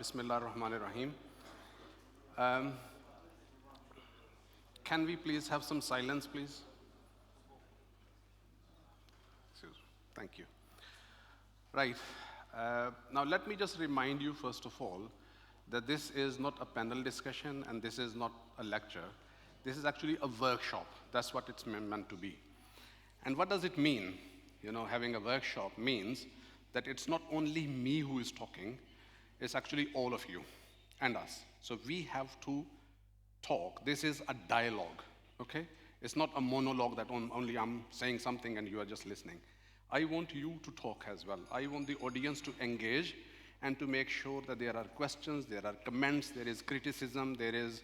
Bismillah ar-Rahman ar-Rahim. Can we please have some silence, please? Thank you. Right. Now, let me just remind you, first of all, that this is not a panel discussion and this is not a lecture. This is actually a workshop. That's what it's meant to be. And what does it mean? Having a workshop means that it's not only me who is talking, it's actually all of you and us. So we have to talk. This is a dialogue, okay? It's not a monologue that only I'm saying something and you are just listening. I want you to talk as well. I want the audience to engage and to make sure that there are questions, there are comments, there is criticism, there is,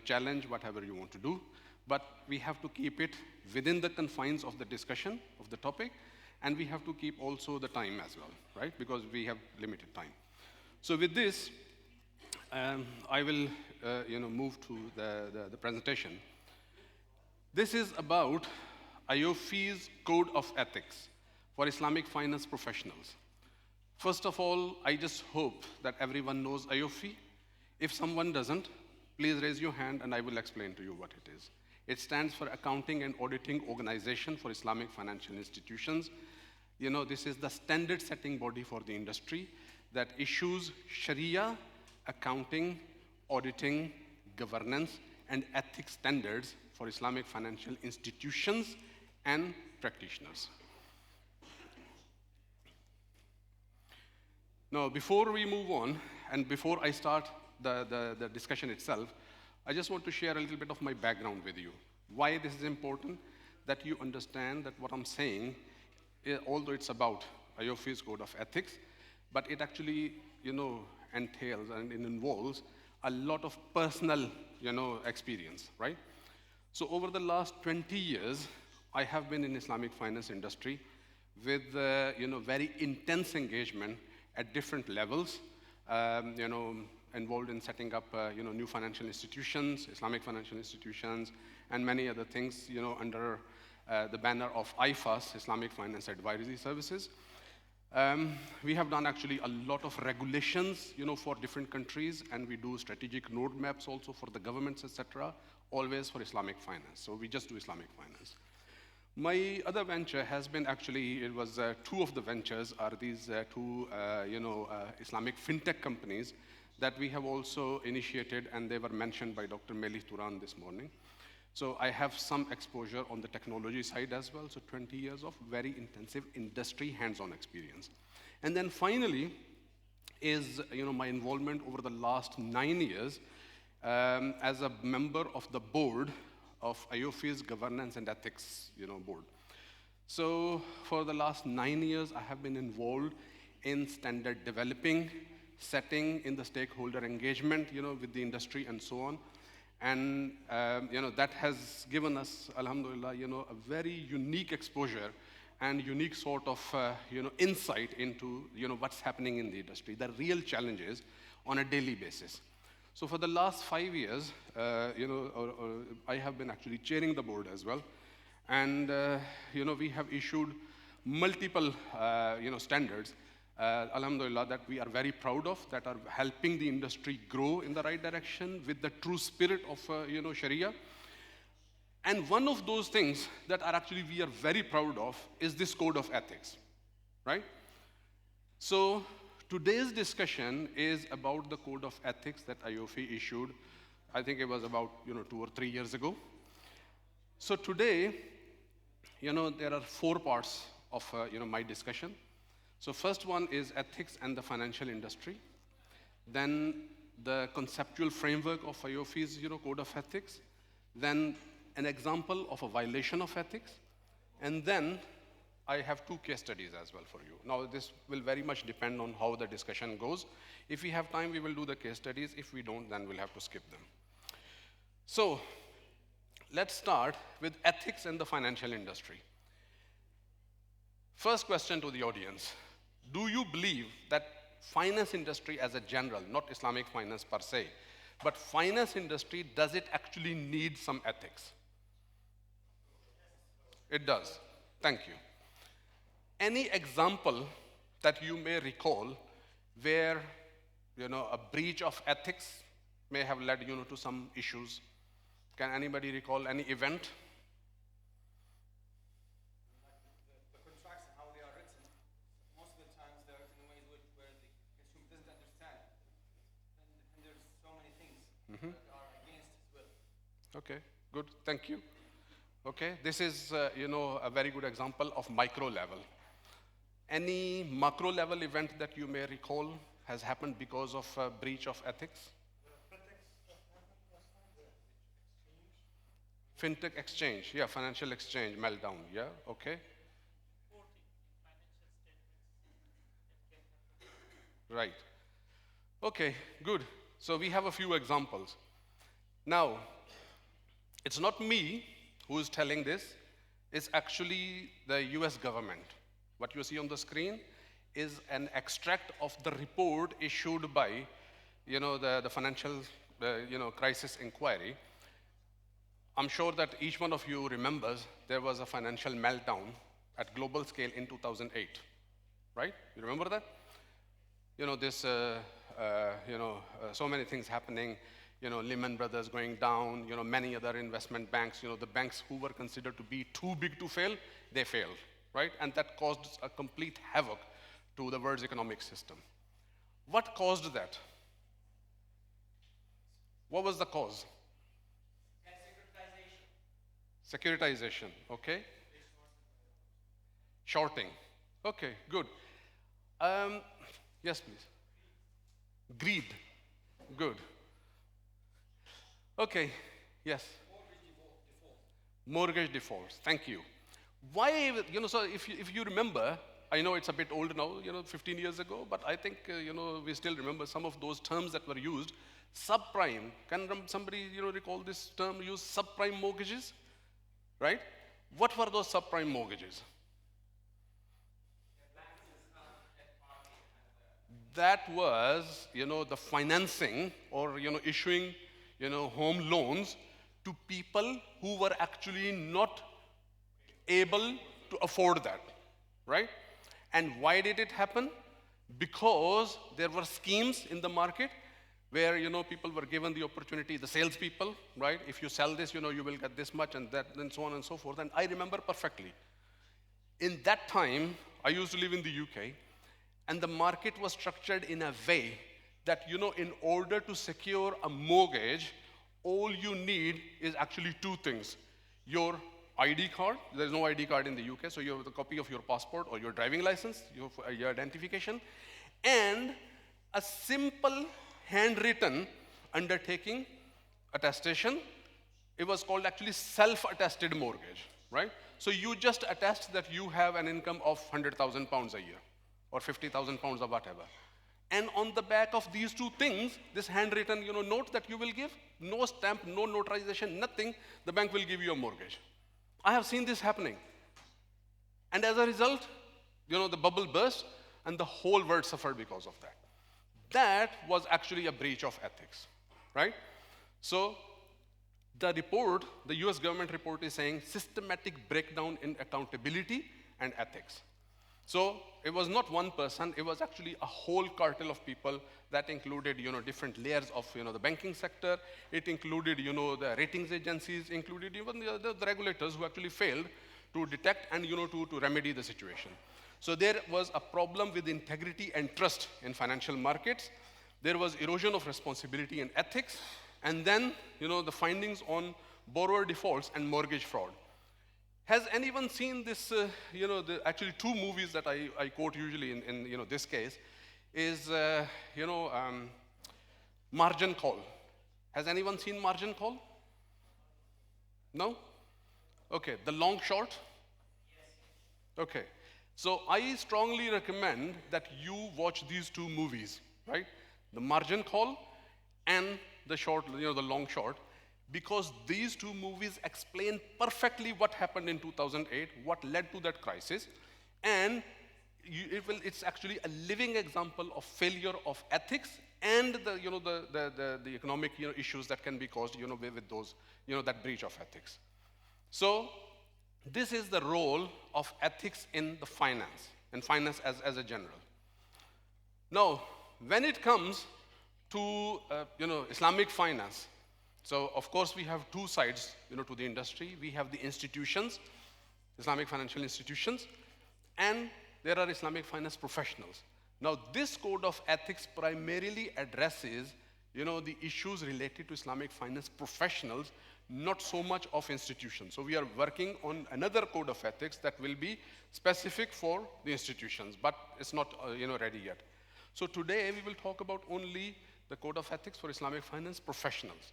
challenge, whatever you want to do. But we have to keep it within the confines of the discussion of the topic, and we have to keep also the time as well, right? Because we have limited time. So with this, I will, move to the presentation. This is about AAOIFI's Code of Ethics for Islamic Finance Professionals. First of all, I just hope that everyone knows AAOIFI. If someone doesn't, please raise your hand and I will explain to you what it is. It stands for Accounting and Auditing Organization for Islamic Financial Institutions. This is the standard setting body for the industry that issues Sharia, accounting, auditing, governance, and ethics standards for Islamic financial institutions and practitioners. Now, before we move on, and before I start the discussion itself, I just want to share a little bit of my background with you. Why this is important, that you understand that what I'm saying, although it's about AAOIFI's Code of Ethics, but it actually, entails and it involves a lot of personal, experience, right? So over the last 20 years, I have been in Islamic finance industry with, very intense engagement at different levels, involved in setting up, new financial institutions, Islamic financial institutions, and many other things, under the banner of IFAS, Islamic Finance Advisory Services. We have done actually a lot of regulations, for different countries, and we do strategic roadmaps also for the governments, etc., always for Islamic finance. So we just do Islamic finance. My other venture has been actually, it was two of the ventures are these two, Islamic fintech companies that we have also initiated, and they were mentioned by Dr. Melih Turan this morning. So I have some exposure on the technology side as well, so 20 years of very intensive industry hands-on experience. And then finally is, my involvement over the last 9 years as a member of the board of AAOIFI's Governance and Ethics, board. So for the last 9 years, I have been involved in standard developing, setting in the stakeholder engagement, with the industry and so on. And, that has given us, alhamdulillah, a very unique exposure and unique sort of, insight into, what's happening in the industry, the real challenges on a daily basis. So for the last 5 years, I have been actually chairing the board as well. And, we have issued multiple, standards, alhamdulillah, that we are very proud of, that are helping the industry grow in the right direction with the true spirit of, Sharia. And one of those things that are actually we are very proud of is this code of ethics, right? So today's discussion is about the code of ethics that AAOIFI issued. I think it was about, 2 or 3 years ago. So today, there are 4 parts of, my discussion. So first one is ethics and the financial industry. Then the conceptual framework of AAOIFI's, code of ethics. Then an example of a violation of ethics. And then I have 2 case studies as well for you. Now this will very much depend on how the discussion goes. If we have time, we will do the case studies. If we don't, then we'll have to skip them. So let's start with ethics and the financial industry. First question to the audience. Do you believe that finance industry as a general, not Islamic finance per se, but finance industry, does it actually need some ethics? It does. Thank you. Any example that you may recall where a breach of ethics may have led, to some issues. Can anybody recall any event? The contracts and how they are written, most of the times they're written in ways where the consumer doesn't understand. And there's so many things that are against as well. Okay, good, thank you. Okay, this is, a very good example of micro level. Any macro level event that you may recall has happened because of a breach of ethics? Fintech exchange, yeah, financial exchange, meltdown, yeah, okay. Right. Okay, good. So we have a few examples. Now, it's not me who is telling this, it's actually the US government. What you see on the screen is an extract of the report issued by, the financial, crisis inquiry. I'm sure that each one of you remembers there was a financial meltdown at global scale in 2008, right? You remember that? So many things happening, Lehman Brothers going down, many other investment banks, the banks who were considered to be too big to fail, they failed, right? And that caused a complete havoc to the world's economic system. What caused that? What was the cause? Securitization, okay. Shorting, okay, good. Yes, please. Greed, good. Okay, yes. Mortgage defaults, thank you. Why, so if you remember, I know it's a bit old now, 15 years ago, but I think, we still remember some of those terms that were used. Subprime, can somebody, recall this term used, subprime mortgages? Right? What were those subprime mortgages? That was, the financing or, issuing, home loans to people who were actually not able to afford that, right? And why did it happen? Because there were schemes in the market where, people were given the opportunity, the salespeople, right? If you sell this, you will get this much and that, and so on and so forth. And I remember perfectly. In that time, I used to live in the UK, and the market was structured in a way that, in order to secure a mortgage, all you need is actually two things. Your ID card, there's no ID card in the UK, so you have the copy of your passport or your driving license, your identification, and a simple handwritten undertaking, attestation. It was called actually self-attested mortgage, right? So you just attest that you have an income of £100,000 a year, or £50,000 or whatever. And on the back of these two things, this handwritten, note that you will give, no stamp, no notarization, nothing, the bank will give you a mortgage. I have seen this happening. And as a result, the bubble burst, and the whole world suffered because of that. That was actually a breach of ethics, right? So the report, the US government report is saying systematic breakdown in accountability and ethics. So it was not one person, it was actually a whole cartel of people that included, different layers of, the banking sector. It included, the ratings agencies, included even the regulators who actually failed to detect and, to remedy the situation. So there was a problem with integrity and trust in financial markets. There was erosion of responsibility and ethics. And then, the findings on borrower defaults and mortgage fraud. Has anyone seen this, actually two movies that I quote usually in this case is, Margin Call. Has anyone seen Margin Call? No? Okay, The Long Short? Yes. Okay. So I strongly recommend that you watch these two movies, right? The Margin Call and the short, the Long Short, because these two movies explain perfectly what happened in 2008, what led to that crisis, and it's actually a living example of failure of ethics and the economic issues that can be caused with those that breach of ethics. So this is the role of ethics in finance as a general. Now, when it comes to, Islamic finance. So, of course, we have two sides, to the industry. We have the institutions, Islamic financial institutions, and there are Islamic finance professionals. Now, this code of ethics primarily addresses, the issues related to Islamic finance professionals, not so much of institutions. So we are working on another code of ethics that will be specific for the institutions, but it's not, ready yet. So today we will talk about only the code of ethics for Islamic finance professionals.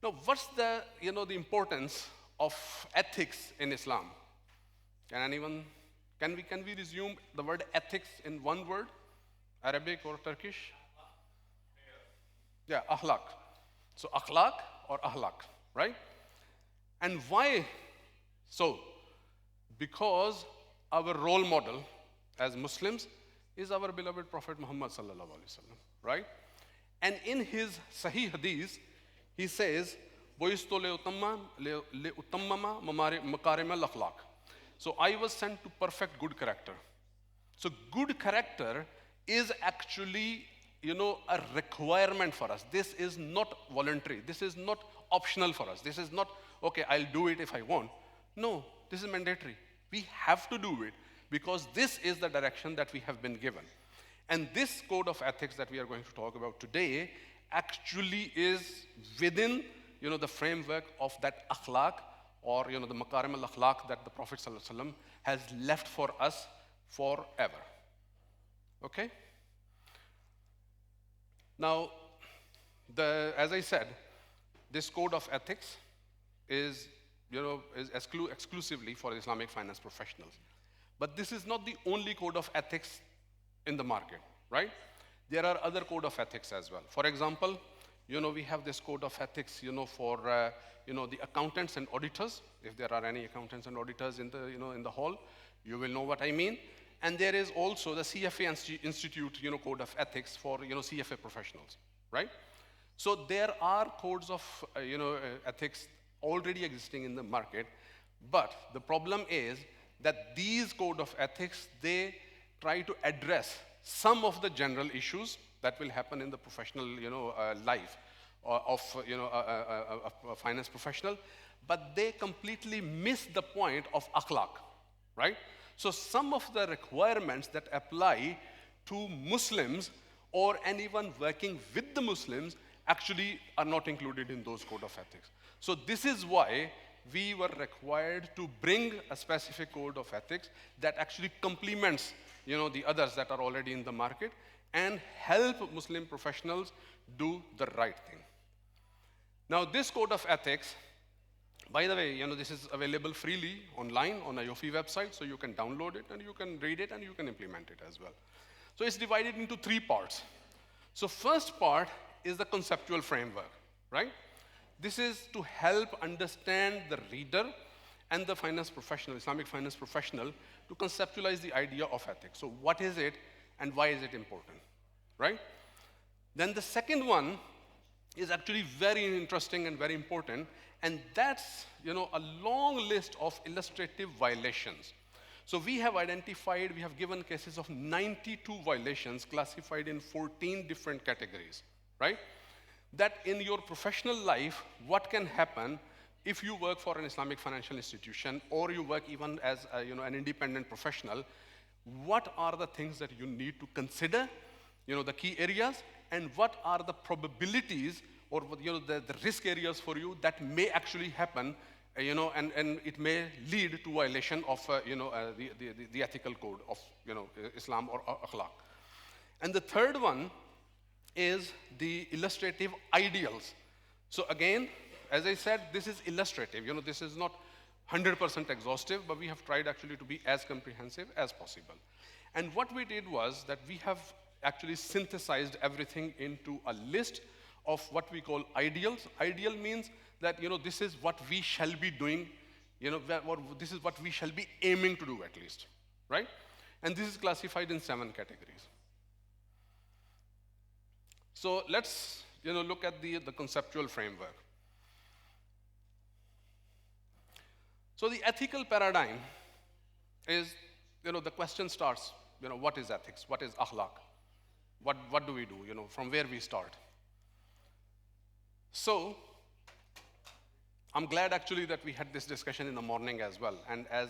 Now, what's the, the importance of ethics in Islam? Can anyone, can we resume the word ethics in one word? Arabic or Turkish? Yeah, akhlaq. So akhlaq or ahlak, right? And why so? Because our role model as Muslims is our beloved Prophet Muhammad sallallahu alaihi wasallam, right? And in his Sahih Hadith, he says, "Bu'istu li'utammama makarim al-akhlaq." So I was sent to perfect good character. So good character is actually, a requirement for us. This is not voluntary. This is not optional for us. This is not, okay, I'll do it if I want. No, this is mandatory. We have to do it because this is the direction that we have been given. And this code of ethics that we are going to talk about today actually is within, the framework of that akhlaq or, the makarim al-akhlaq that the Prophet ﷺ has left for us forever. Okay? Now, as I said, this code of ethics is, exclusively for Islamic finance professionals. But this is not the only code of ethics in the market, right? There are other code of ethics as well. For example, we have this code of ethics, for, the accountants and auditors. If there are any accountants and auditors in the, in the hall, you will know what I mean. And there is also the CFA Institute, code of ethics for, CFA professionals, right? So there are codes of, ethics already existing in the market, but the problem is that these code of ethics, they try to address some of the general issues that will happen in the professional, life of, a finance professional, but they completely miss the point of akhlaq, right? So some of the requirements that apply to Muslims or anyone working with the Muslims actually are not included in those code of ethics. So this is why we were required to bring a specific code of ethics that actually complements, the others that are already in the market and help Muslim professionals do the right thing. Now, this code of ethics, by the way, this is available freely online on AAOIFI website, so you can download it and you can read it and you can implement it as well. So it's divided into three parts. So first part is the conceptual framework, right? This is to help understand the reader and the finance professional, Islamic finance professional, to conceptualize the idea of ethics. So what is it and why is it important, right? Then the second one is actually very interesting and very important, and that's, a long list of illustrative violations. So we have identified, we have given cases of 92 violations classified in 14 different categories, right? That in your professional life, what can happen if you work for an Islamic financial institution or you work even as an independent professional, what are the things that you need to consider, the key areas, and what are the probabilities or the risk areas for you that may actually happen, and it may lead to violation of the ethical code of Islam or akhlaq. And the third one is the illustrative ideals. So again, as I said, this is illustrative. This is not 100% exhaustive, but we have tried actually to be as comprehensive as possible. And what we did was that we have actually synthesized everything into a list of what we call ideals. Ideal means that, this is what we shall be doing, this is what we shall be aiming to do at least, right? And this is classified in 7 categories. So let's, look at the conceptual framework. So the ethical paradigm is, the question starts, what is ethics? What is akhlaq? what do we do, from where we start? So, I'm glad actually that we had this discussion in the morning as well. And as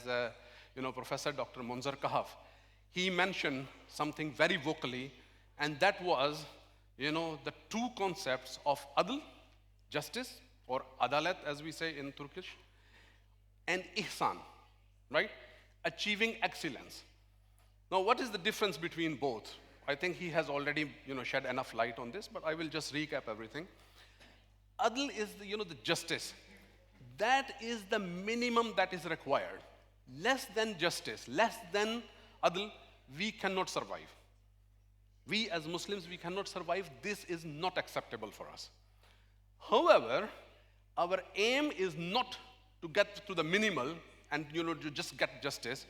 Professor Dr. Munzar Kahaf, he mentioned something very vocally, and that was, the two concepts of adl, justice, or adalet as we say in Turkish, and ihsan, right? Achieving excellence. Now, what is the difference between both? I think he has already, shed enough light on this, but I will just recap everything. Adl is the justice. That is the minimum that is required. Less than justice, less than adl, we cannot survive. We as Muslims, we cannot survive. This is not acceptable for us. However, our aim is not to get to the minimal and to just get justice.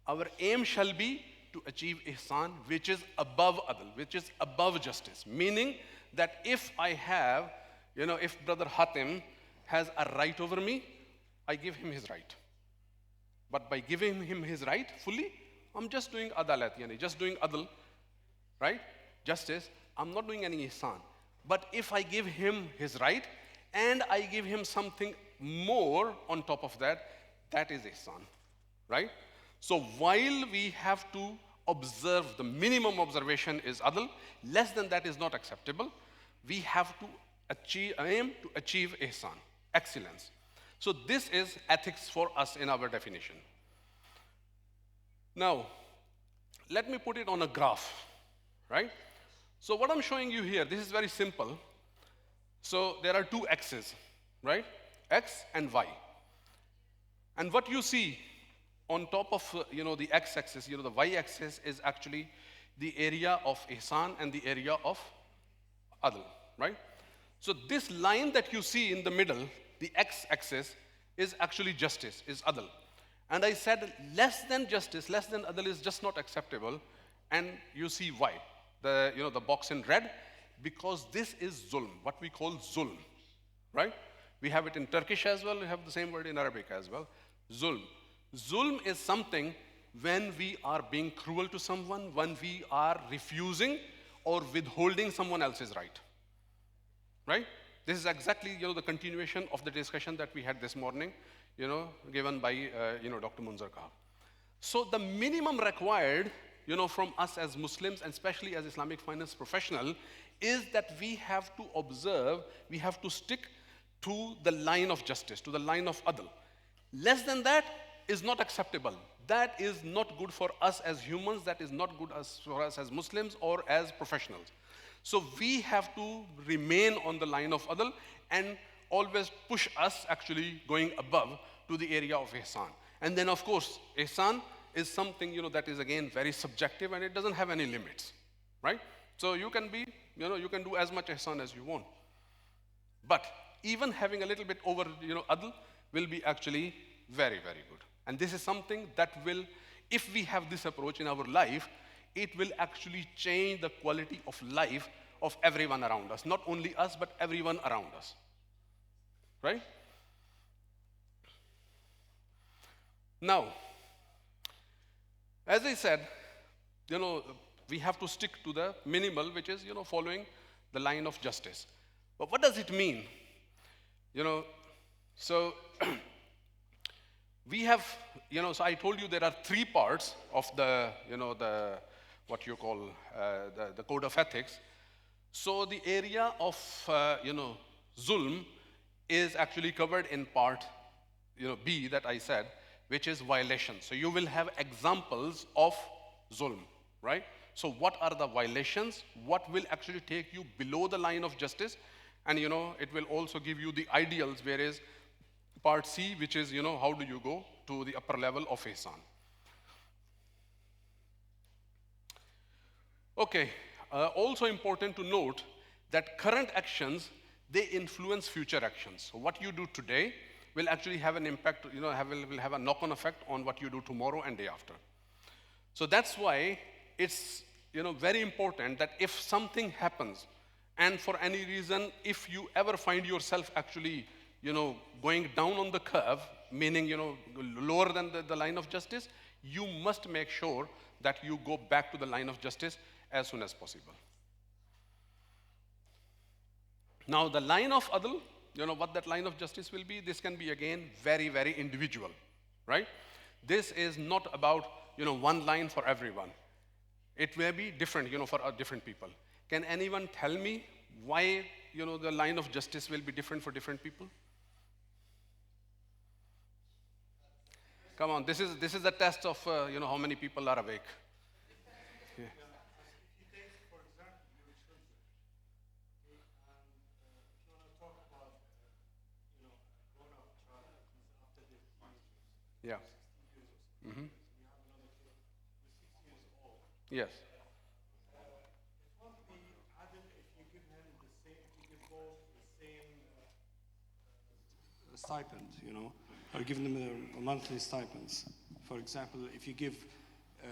Our aim shall be to achieve ihsan, which is above adl, which is above justice. Meaning that if I have, if Brother Hatim has a right over me, I give him his right. But by giving him his right fully, I'm just doing adalat, just doing adl, right? Justice, I'm not doing any ihsan. But if I give him his right, and I give him something more on top of that, that is ihsan, right? So while we have to observe, the minimum observation is adl, less than that is not acceptable, we have to aim to achieve ihsan, excellence. So this is ethics for us in our definition. Now, let me put it on a graph, right? So what I'm showing you here, this is very simple. So there are two x's, right? X and Y. And what you see on top of, the x-axis, the y-axis is actually the area of ihsan and the area of adl, right? So this line that you see in the middle, the x-axis, is actually justice, is adl. And I said less than justice, less than adl is just not acceptable. And you see why. The box in red, because this is zulm, what we call zulm, right? We have it in Turkish as well, we have the same word in Arabic as well, zulm. Zulm is something when we are being cruel to someone, when we are refusing or withholding someone else's right, right? This is exactly, the continuation of the discussion that we had this morning, given by, Dr. Munzar Kahaf. So the minimum required, from us as Muslims, and especially as Islamic finance professional, is that we have to observe, we have to stick to the line of justice, to the line of adl. Less than that is not acceptable. That is not good for us as humans, that is not good for us as Muslims or as professionals. So we have to remain on the line of adl and always push us actually going above to the area of ihsan. And then of course, ihsan is something, that is again very subjective and it doesn't have any limits, right? So you can be, you can do as much ihsan as you want. But even having a little bit over, adl will be actually very, very good. And this is something that will, if we have this approach in our life, it will actually change the quality of life of everyone around us. Not only us, but everyone around us, right? Now, as I said, we have to stick to the minimal, which is, following the line of justice. But what does it mean? So we have, so I told you there are three parts of the, what you call the code of ethics. So the area of, zulm is actually covered in part, B that I said, which is violation. So you will have examples of zulm, right? So what are the violations? What will actually take you below the line of justice? And it will also give you the ideals, whereas part C, which is, how do you go to the upper level of ihsan. Okay, also important to note that current actions, they influence future actions. So what you do today will actually have an impact, will have a knock-on effect on what you do tomorrow and day after. So that's why it's, very important that if something happens, and for any reason, if you ever find yourself actually, going down on the curve, meaning, lower than the line of justice, you must make sure that you go back to the line of justice as soon as possible, Now, the line of adl, what that line of justice will be, this can be, again, very, very individual, right? This is not about, one line for everyone. It may be different, for different people. Can anyone tell me why, the line of justice will be different for different people? Come on, this is the test of, how many people are awake. Yeah. If you take, for example, your children, okay, and if you want to talk about, a grown-up child after the teenagers, Yeah. 16 years or so, Mm-hmm. you have another kid who's 6 years old. Yes. It won't be adil if you give him the same, if you give both the same stipend, or give them a monthly stipends. For example, if you give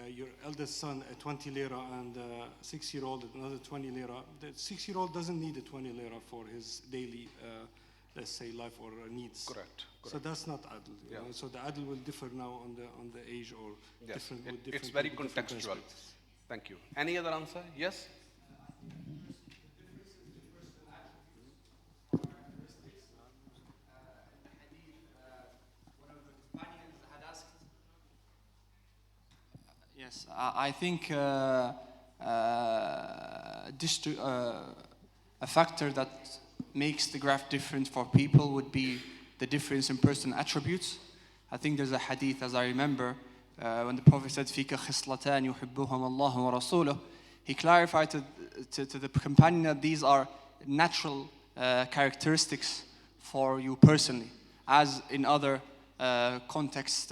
your eldest son a 20 lira and a 6-year-old another 20 lira, the 6-year-old doesn't need a 20 lira for his daily, let's say, life or needs. Correct. So that's not adl. Yeah. So the adl will differ now on the age or Yes. different. With different It's very with different contextual. aspects. Thank you. Any other answer? Yes? Yes, I think a factor that makes the graph different for people would be the difference in personal attributes. I think there's a hadith, as I remember, when the Prophet said, فِيكَ خِصْلَتَانِ يُحِبُّهُمَ اللَّهُ وَرَسُولُهُ. He clarified to the companion that these are natural characteristics for you personally, as in other contexts.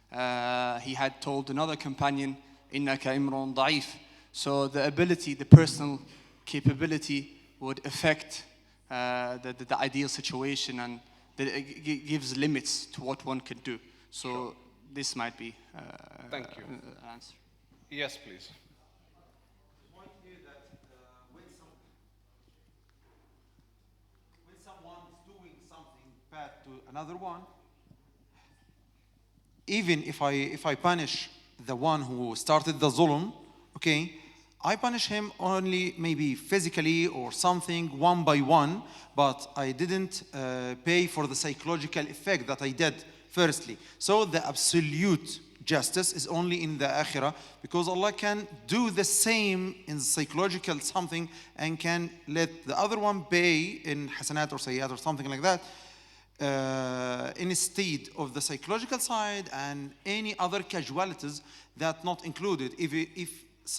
He had told another companion, إِنَّكَ إِمْرٌ ضَعِيفٌ. So the ability, the personal capability would affect the ideal situation, and it gives limits to what one could do. So Sure. This might be Thank you. an answer. Yes, please. The point here that when someone is doing something bad to another one, even if I punish the one who started the zulm, okay, I punish him only maybe physically or something one by one, but I didn't pay for the psychological effect that I did firstly. So the absolute justice is only in the akhirah, because Allah can do the same in psychological something and can let the other one pay in hasanat or sayyat or something like that, instead of the psychological side and any other casualties that not included. If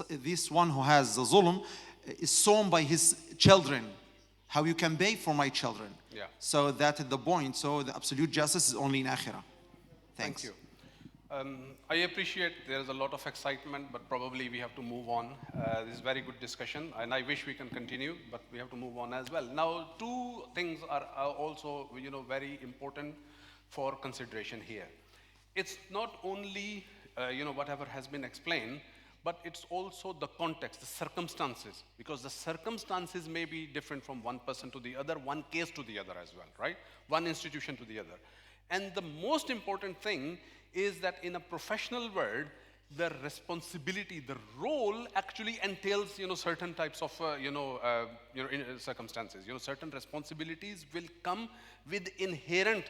this one who has the zulm is sown by his children, how you can pay for my children? Yeah. So that is the point. So the absolute justice is only in akhirah. Thanks. Thank you. I appreciate there's a lot of excitement, but probably we have to move on. This is very good discussion, and I wish we can continue, but we have to move on as well. Now, two things are also, very important for consideration here. It's not only, whatever has been explained, but it's also the context, the circumstances, because the circumstances may be different from one person to the other, one case to the other as well, right? One institution to the other. And the most important thing is that in a professional world, the responsibility, the role actually entails, certain types of, circumstances. Certain responsibilities will come with inherent,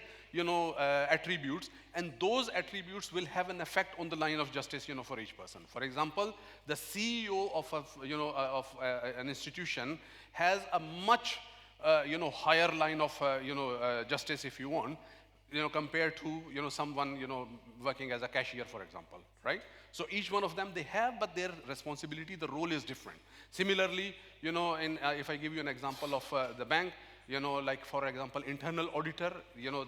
attributes, and those attributes will have an effect on the line of justice, for each person. For example, the CEO of an institution has a much, higher line of, justice, if you want, compared to, someone, working as a cashier, for example, right? So each one of them they have, but their responsibility, the role is different. Similarly, if I give you an example of the bank, like for example, internal auditor,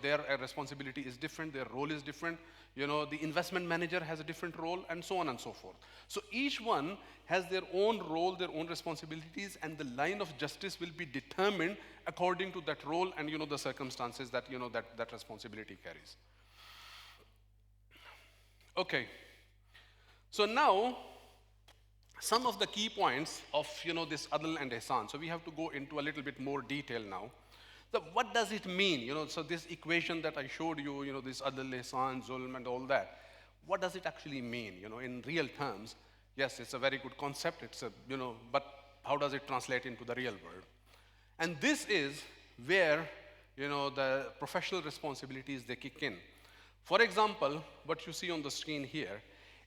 their responsibility is different, their role is different. The investment manager has a different role, and so on and so forth. So each one has their own role, their own responsibilities, and the line of justice will be determined according to that role and, the circumstances that, that responsibility carries. Okay. So now, some of the key points of, this adl and ihsan. So we have to go into a little bit more detail now. So what does it mean? So this equation that I showed you, this adl, ihsan, zulm, and all that, what does it actually mean, in real terms? Yes, it's a very good concept, but how does it translate into the real world? And this is where, the professional responsibilities, they kick in. For example, what you see on the screen here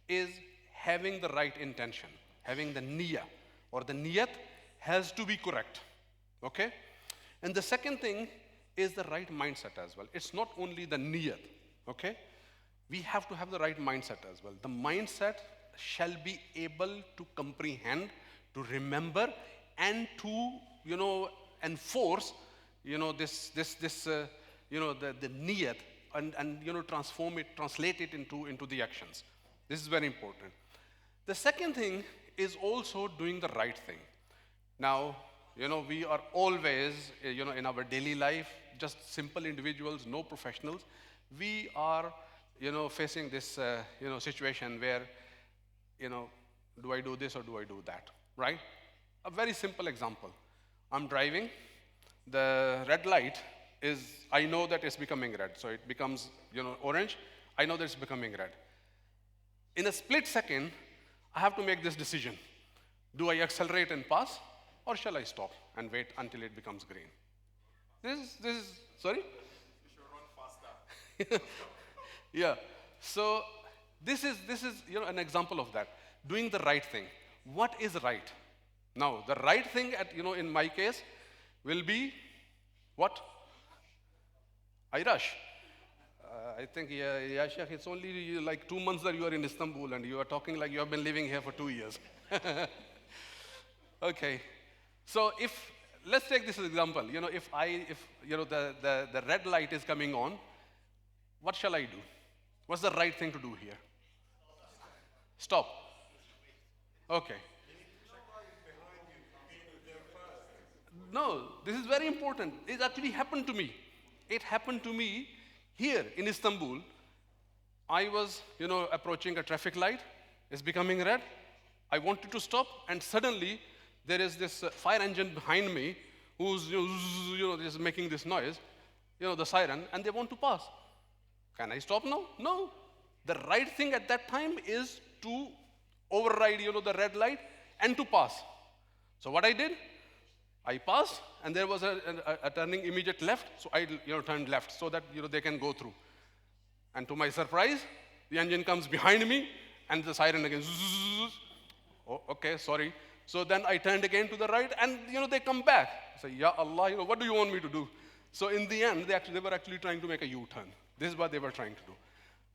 is having the right intention, having the niyyah, or the niyat has to be correct, okay? And the second thing is the right mindset as well. It's not only the niyat, okay? We have to have the right mindset as well. The mindset shall be able to comprehend, to remember, and to, enforce, the niyat, and translate it into the actions. This is very important. The second thing is also doing the right thing. Now, we are always, in our daily life, just simple individuals, no professionals. We are, facing this, situation where, do I do this or do I do that, right? A very simple example. I'm driving. The red light is, I know that it's becoming red. So it becomes, orange. I know that it's becoming red. In a split second, I have to make this decision. Do I accelerate and pass, or shall I stop and wait until it becomes green? This is, sorry? You should run faster. Yeah. So this is, an example of that. Doing the right thing. What is right? Now, the right thing, in my case, will be what? I rush. I think, yeah, Sheikh, it's only like 2 months that you are in Istanbul and you are talking like you have been living here for 2 years. Okay. So let's take this as an example. If the red light is coming on, what shall I do? What's the right thing to do here? Stop. Okay. No, this is very important. It actually happened to me. It happened to me here in Istanbul. I was, approaching a traffic light. It's becoming red. I wanted to stop, and suddenly there is this fire engine behind me who's, just making this noise, the siren, and they want to pass. Can I stop now? No. The right thing at that time is to override, the red light and to pass. So what I did, I passed, and there was a turning immediate left, so I turned left so that they can go through. And to my surprise, the engine comes behind me, and the siren again. Oh, okay, sorry. So then I turned again to the right, and they come back. I say, Ya Allah, what do you want me to do? So in the end, they were actually trying to make a U-turn. This is what they were trying to do.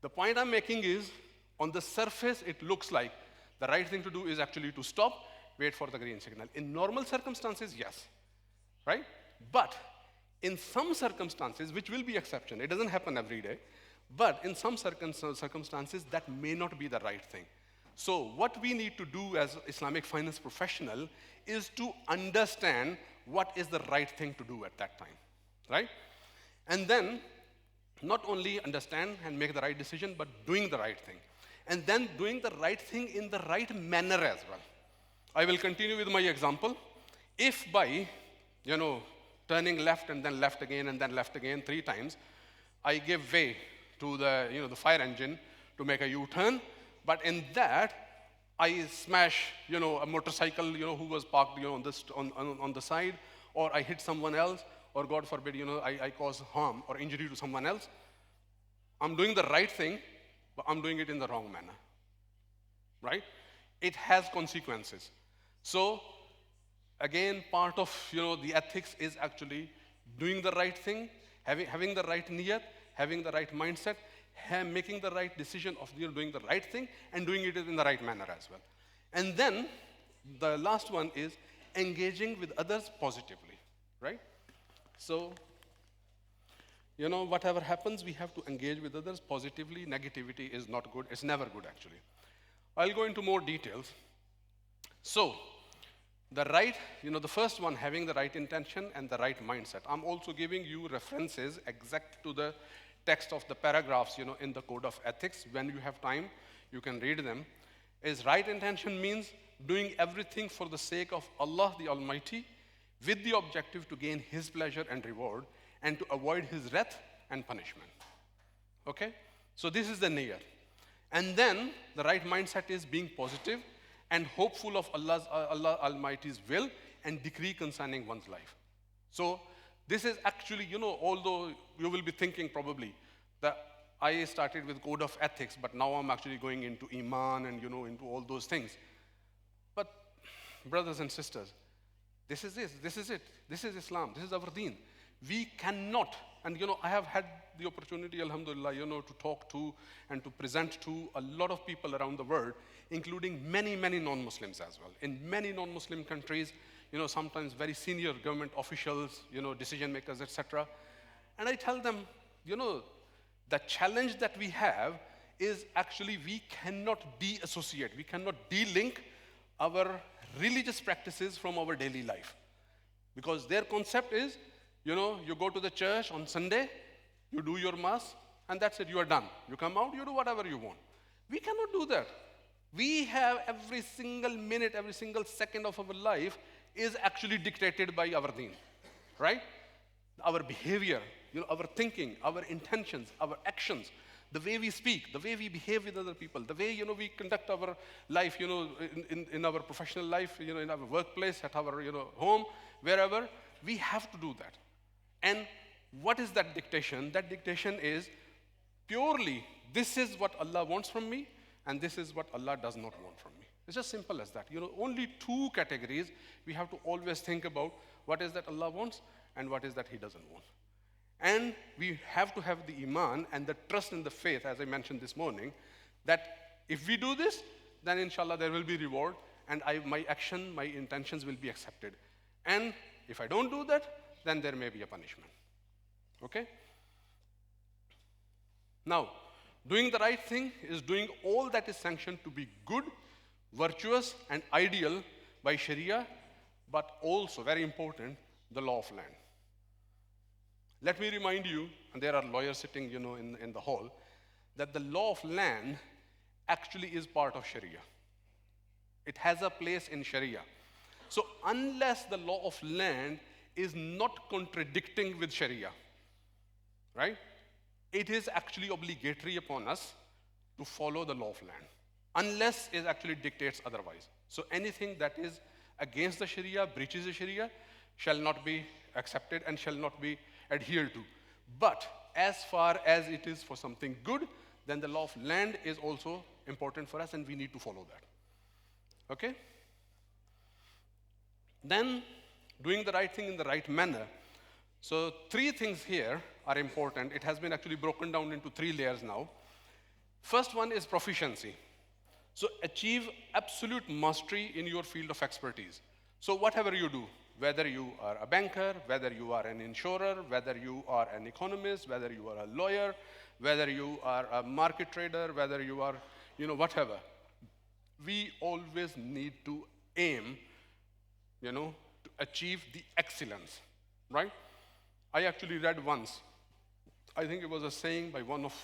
The point I'm making is, on the surface, it looks like the right thing to do is actually to stop, wait for the green signal. In normal circumstances, yes, right? But in some circumstances, which will be exception, it doesn't happen every day, but in some circumstances, that may not be the right thing. So what we need to do as Islamic finance professional is to understand what is the right thing to do at that time, right? And then not only understand and make the right decision, but doing the right thing. And then doing the right thing in the right manner as well. I will continue with my example. If by, turning left and then left again and then left again 3 times, I give way to the fire engine to make a U-turn, but in that, I smash, a motorcycle, who was parked, on the side, or I hit someone else, or God forbid, I cause harm or injury to someone else. I'm doing the right thing, but I'm doing it in the wrong manner, right? It has consequences. So, again, part of, the ethics is actually doing the right thing, having the right niyat, having the right mindset, making the right decision of doing the right thing, and doing it in the right manner as well. And then, the last one is engaging with others positively, right? So, whatever happens, we have to engage with others positively. Negativity is not good. It's never good, actually. I'll go into more details. So, the first one, having the right intention and the right mindset. I'm also giving you references exact to the text of the paragraphs, in the Code of Ethics. When you have time, you can read them. Is right intention means doing everything for the sake of Allah the Almighty, with the objective to gain His pleasure and reward, and to avoid His wrath and punishment. Okay? So this is the niyyah. And then the right mindset is being positive and hopeful of Allah Almighty's will and decree concerning one's life. So this is actually, although you will be thinking probably that I started with code of ethics, but now I'm actually going into Iman and, into all those things. But brothers and sisters, this is it. This is Islam. This is our deen. We cannot, and I have had the opportunity, alhamdulillah, to talk to and to present to a lot of people around the world, including many, many non-Muslims as well. In many non-Muslim countries, sometimes very senior government officials, decision makers, etc. And I tell them, the challenge that we have is actually we cannot de-associate, we cannot de-link our religious practices from our daily life. Because their concept is, you go to the church on Sunday, you do your mass, and that's it, you are done. You come out, you do whatever you want. We cannot do that. We have every single minute, every single second of our life is actually dictated by our deen, right? Our behavior, our thinking, our intentions, our actions, the way we speak, the way we behave with other people, the way, we conduct our life, in our professional life, in our workplace, at our, home, wherever, we have to do that. And what is that dictation? That dictation is purely, this is what Allah wants from me, and this is what Allah does not want from me. It's just simple as that. Only two categories we have to always think about: what is that Allah wants and what is that He doesn't want. And we have to have the iman and the trust in the faith, as I mentioned this morning, that if we do this, then inshallah there will be reward, and my action, my intentions will be accepted. And if I don't do that, then there may be a punishment. Okay? Now, doing the right thing is doing all that is sanctioned to be good, virtuous, and ideal by Sharia, but also, very important, the law of land. Let me remind you, and there are lawyers sitting, in the hall, that the law of land actually is part of Sharia. It has a place in Sharia. So unless the law of land is not contradicting with Sharia, right? It is actually obligatory upon us to follow the law of land, unless it actually dictates otherwise. So anything that is against the Sharia, breaches the Sharia, shall not be accepted and shall not be adhered to. But as far as it is for something good, then the law of land is also important for us, and we need to follow that. Okay? Then, doing the right thing in the right manner. So 3 things here are important. It has been actually broken down into 3 layers now. First one is proficiency. So achieve absolute mastery in your field of expertise. So whatever you do, whether you are a banker, whether you are an insurer, whether you are an economist, whether you are a lawyer, whether you are a market trader, whether you are, whatever, we always need to aim, to achieve the excellence, right? I actually read once, I think it was a saying by one of,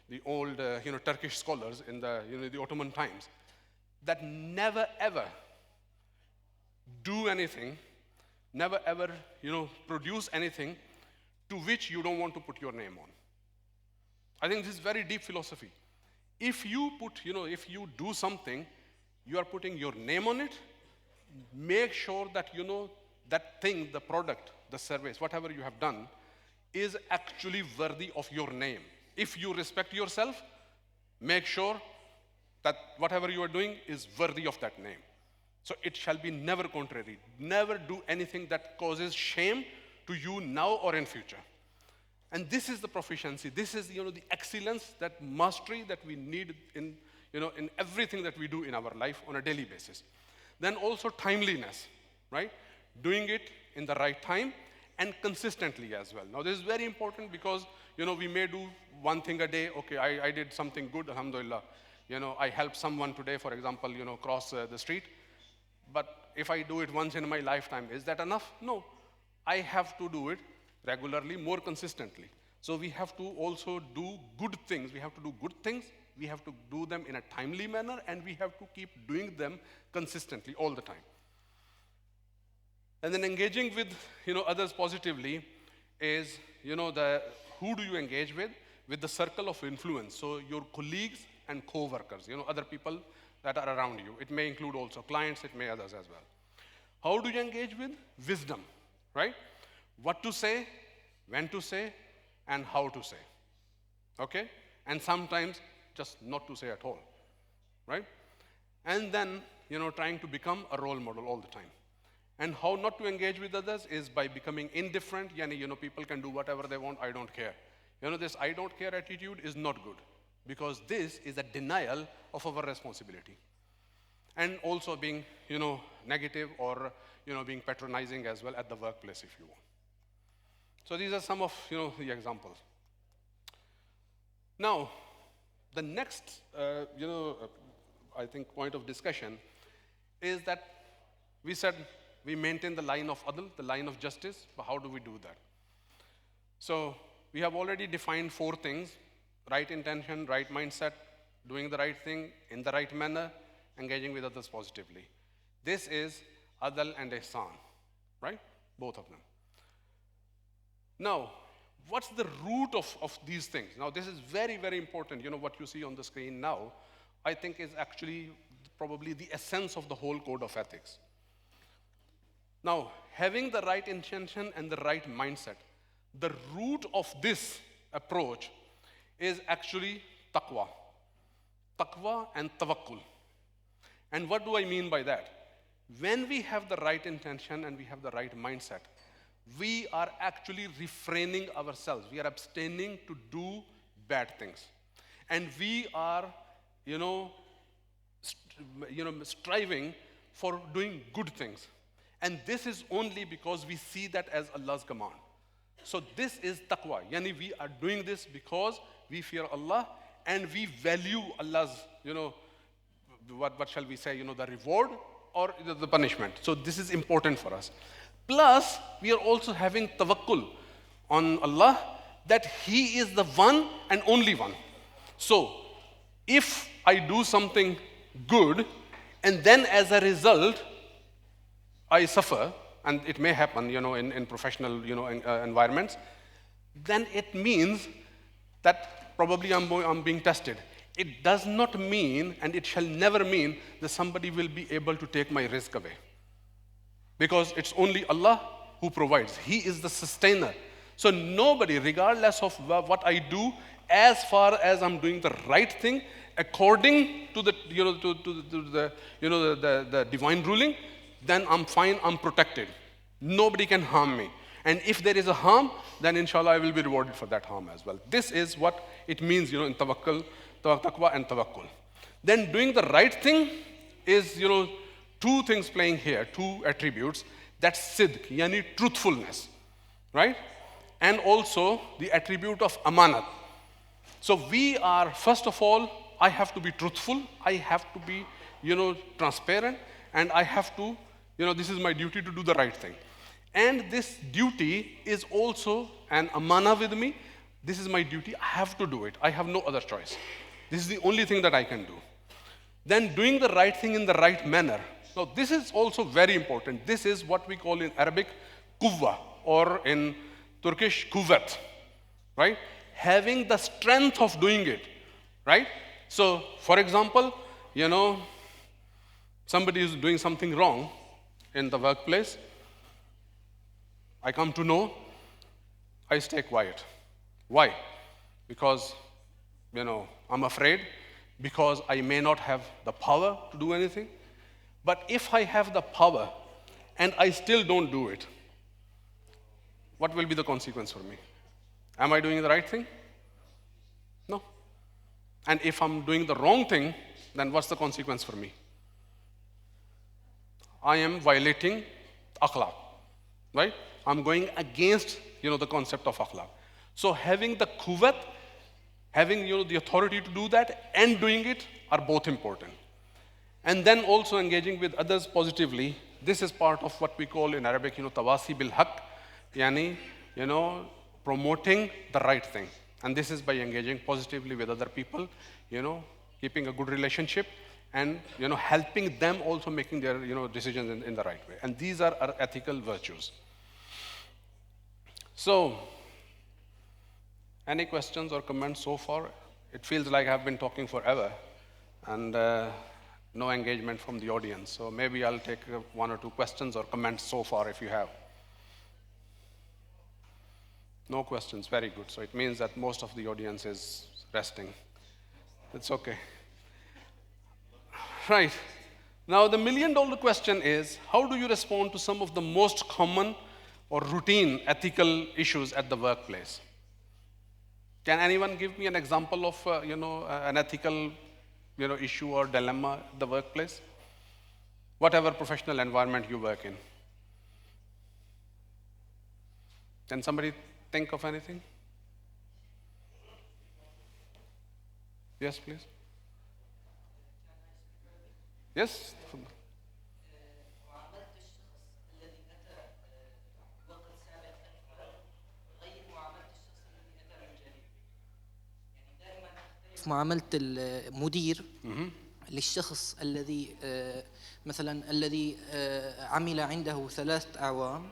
the old, Turkish scholars in the, the Ottoman times, that never ever do anything, never ever, produce anything to which you don't want to put your name on. I think this is very deep philosophy. If you put, if you do something, you are putting your name on it, make sure that, that thing, the product, the service, whatever you have done, is actually worthy of your name. If you respect yourself, make sure that whatever you are doing is worthy of that name. So it shall be never contrary. Never do anything that causes shame to you now or in future. And this is the proficiency. This is, the excellence, that mastery that we need in, in everything that we do in our life on a daily basis. Then also timeliness, right? Doing it in the right time and consistently as well. Now this is very important because, we may do one thing a day. Okay, I did something good, alhamdulillah. I helped someone today, for example, cross the street. But if I do it once in my lifetime, is that enough? No. I have to do it regularly, more consistently. So we have to also do good things. We have to do good things. We have to do them in a timely manner, and we have to keep doing them consistently all the time. And then engaging with, others positively is, who do you engage with? With the circle of influence. So your colleagues and co-workers, other people that are around you. It may include also clients, it may others as well. How do you engage with? Wisdom. right? What to say, when to say, and how to say, okay? And sometimes just not to say at all, right? And then, trying to become a role model all the time. And how not to engage with others is by becoming indifferent. People can do whatever they want, I don't care. This I don't care attitude is not good, because this is a denial of our responsibility. And also being, negative or, being patronizing as well at the workplace if you want. So these are some of, the examples. Now, the next, I think point of discussion is that we said we maintain the line of adl, the line of justice, but how do we do that? So we have already defined 4 things: right intention, right mindset, doing the right thing in the right manner, engaging with others positively. This is adl and ihsan, right? Both of them. Now, what's the root of these things? Now, this is very, very important. What you see on the screen now, I think is actually probably the essence of the whole code of ethics. Now, having the right intention and the right mindset, the root of this approach is actually taqwa. Taqwa and tawakkul. And what do I mean by that? When we have the right intention and we have the right mindset, we are actually refraining ourselves. We are abstaining to do bad things. And we are, striving for doing good things. And this is only because we see that as Allah's command. So this is taqwa. Yani we are doing this because we fear Allah and we value Allah's, what shall we say, the reward or the punishment. So this is important for us. Plus, we are also having tawakkul on Allah, that He is the one and only one. So, if I do something good, and then as a result, I suffer, and it may happen, in professional, environments, then it means that probably I'm being tested. It does not mean, and it shall never mean, that somebody will be able to take my risk away. Because it's only Allah who provides. He is the sustainer. So nobody, regardless of what I do, as far as I'm doing the right thing, according to the, the divine ruling, then I'm fine, I'm protected. Nobody can harm me. And if there is a harm, then inshallah I will be rewarded for that harm as well. This is what it means, in tawakkul, taqwa and tawakkul. Then doing the right thing is, 2 things playing here, 2 attributes. That's sidq, yani truthfulness, right? And also the attribute of amanat. So we are, first of all, I have to be truthful, I have to be, transparent, and I have to, this is my duty to do the right thing. And this duty is also an amana with me. This is my duty, I have to do it. I have no other choice. This is the only thing that I can do. Then doing the right thing in the right manner. Now, this is also very important. This is what we call in Arabic quwwa, or in Turkish quwwat, right? Having the strength of doing it, right? So, for example, somebody is doing something wrong in the workplace. I come to know, I stay quiet. Why? Because, I'm afraid, because I may not have the power to do anything. But if I have the power and I still don't do it, what will be the consequence for me? Am I doing the right thing? No. And if I'm doing the wrong thing, then what's the consequence for me? I am violating akhlaq, right? I'm going against, the concept of akhlaq. So having the quwwat, having, the authority to do that and doing it are both important. And then also engaging with others positively. This is part of what we call in Arabic, tawasi bil haqq, yani, promoting the right thing. And this is by engaging positively with other people, keeping a good relationship and, helping them also making their, decisions in the right way. And these are our ethical virtues. So, any questions or comments so far? It feels like I've been talking forever. And no engagement from the audience. So maybe I'll take 1 or 2 questions or comments so far if you have. No questions, very good. So it means that most of the audience is resting. It's okay. Right. Now the million-dollar question is, how do you respond to some of the most common or routine ethical issues at the workplace? Can anyone give me an example of, an ethical, issue or dilemma at the workplace? Whatever professional environment you work in. Can somebody think of anything? Yes, please. Yes? في معاملة المدير للشخص الذي مثلا الذي عمل عنده 3 أعوام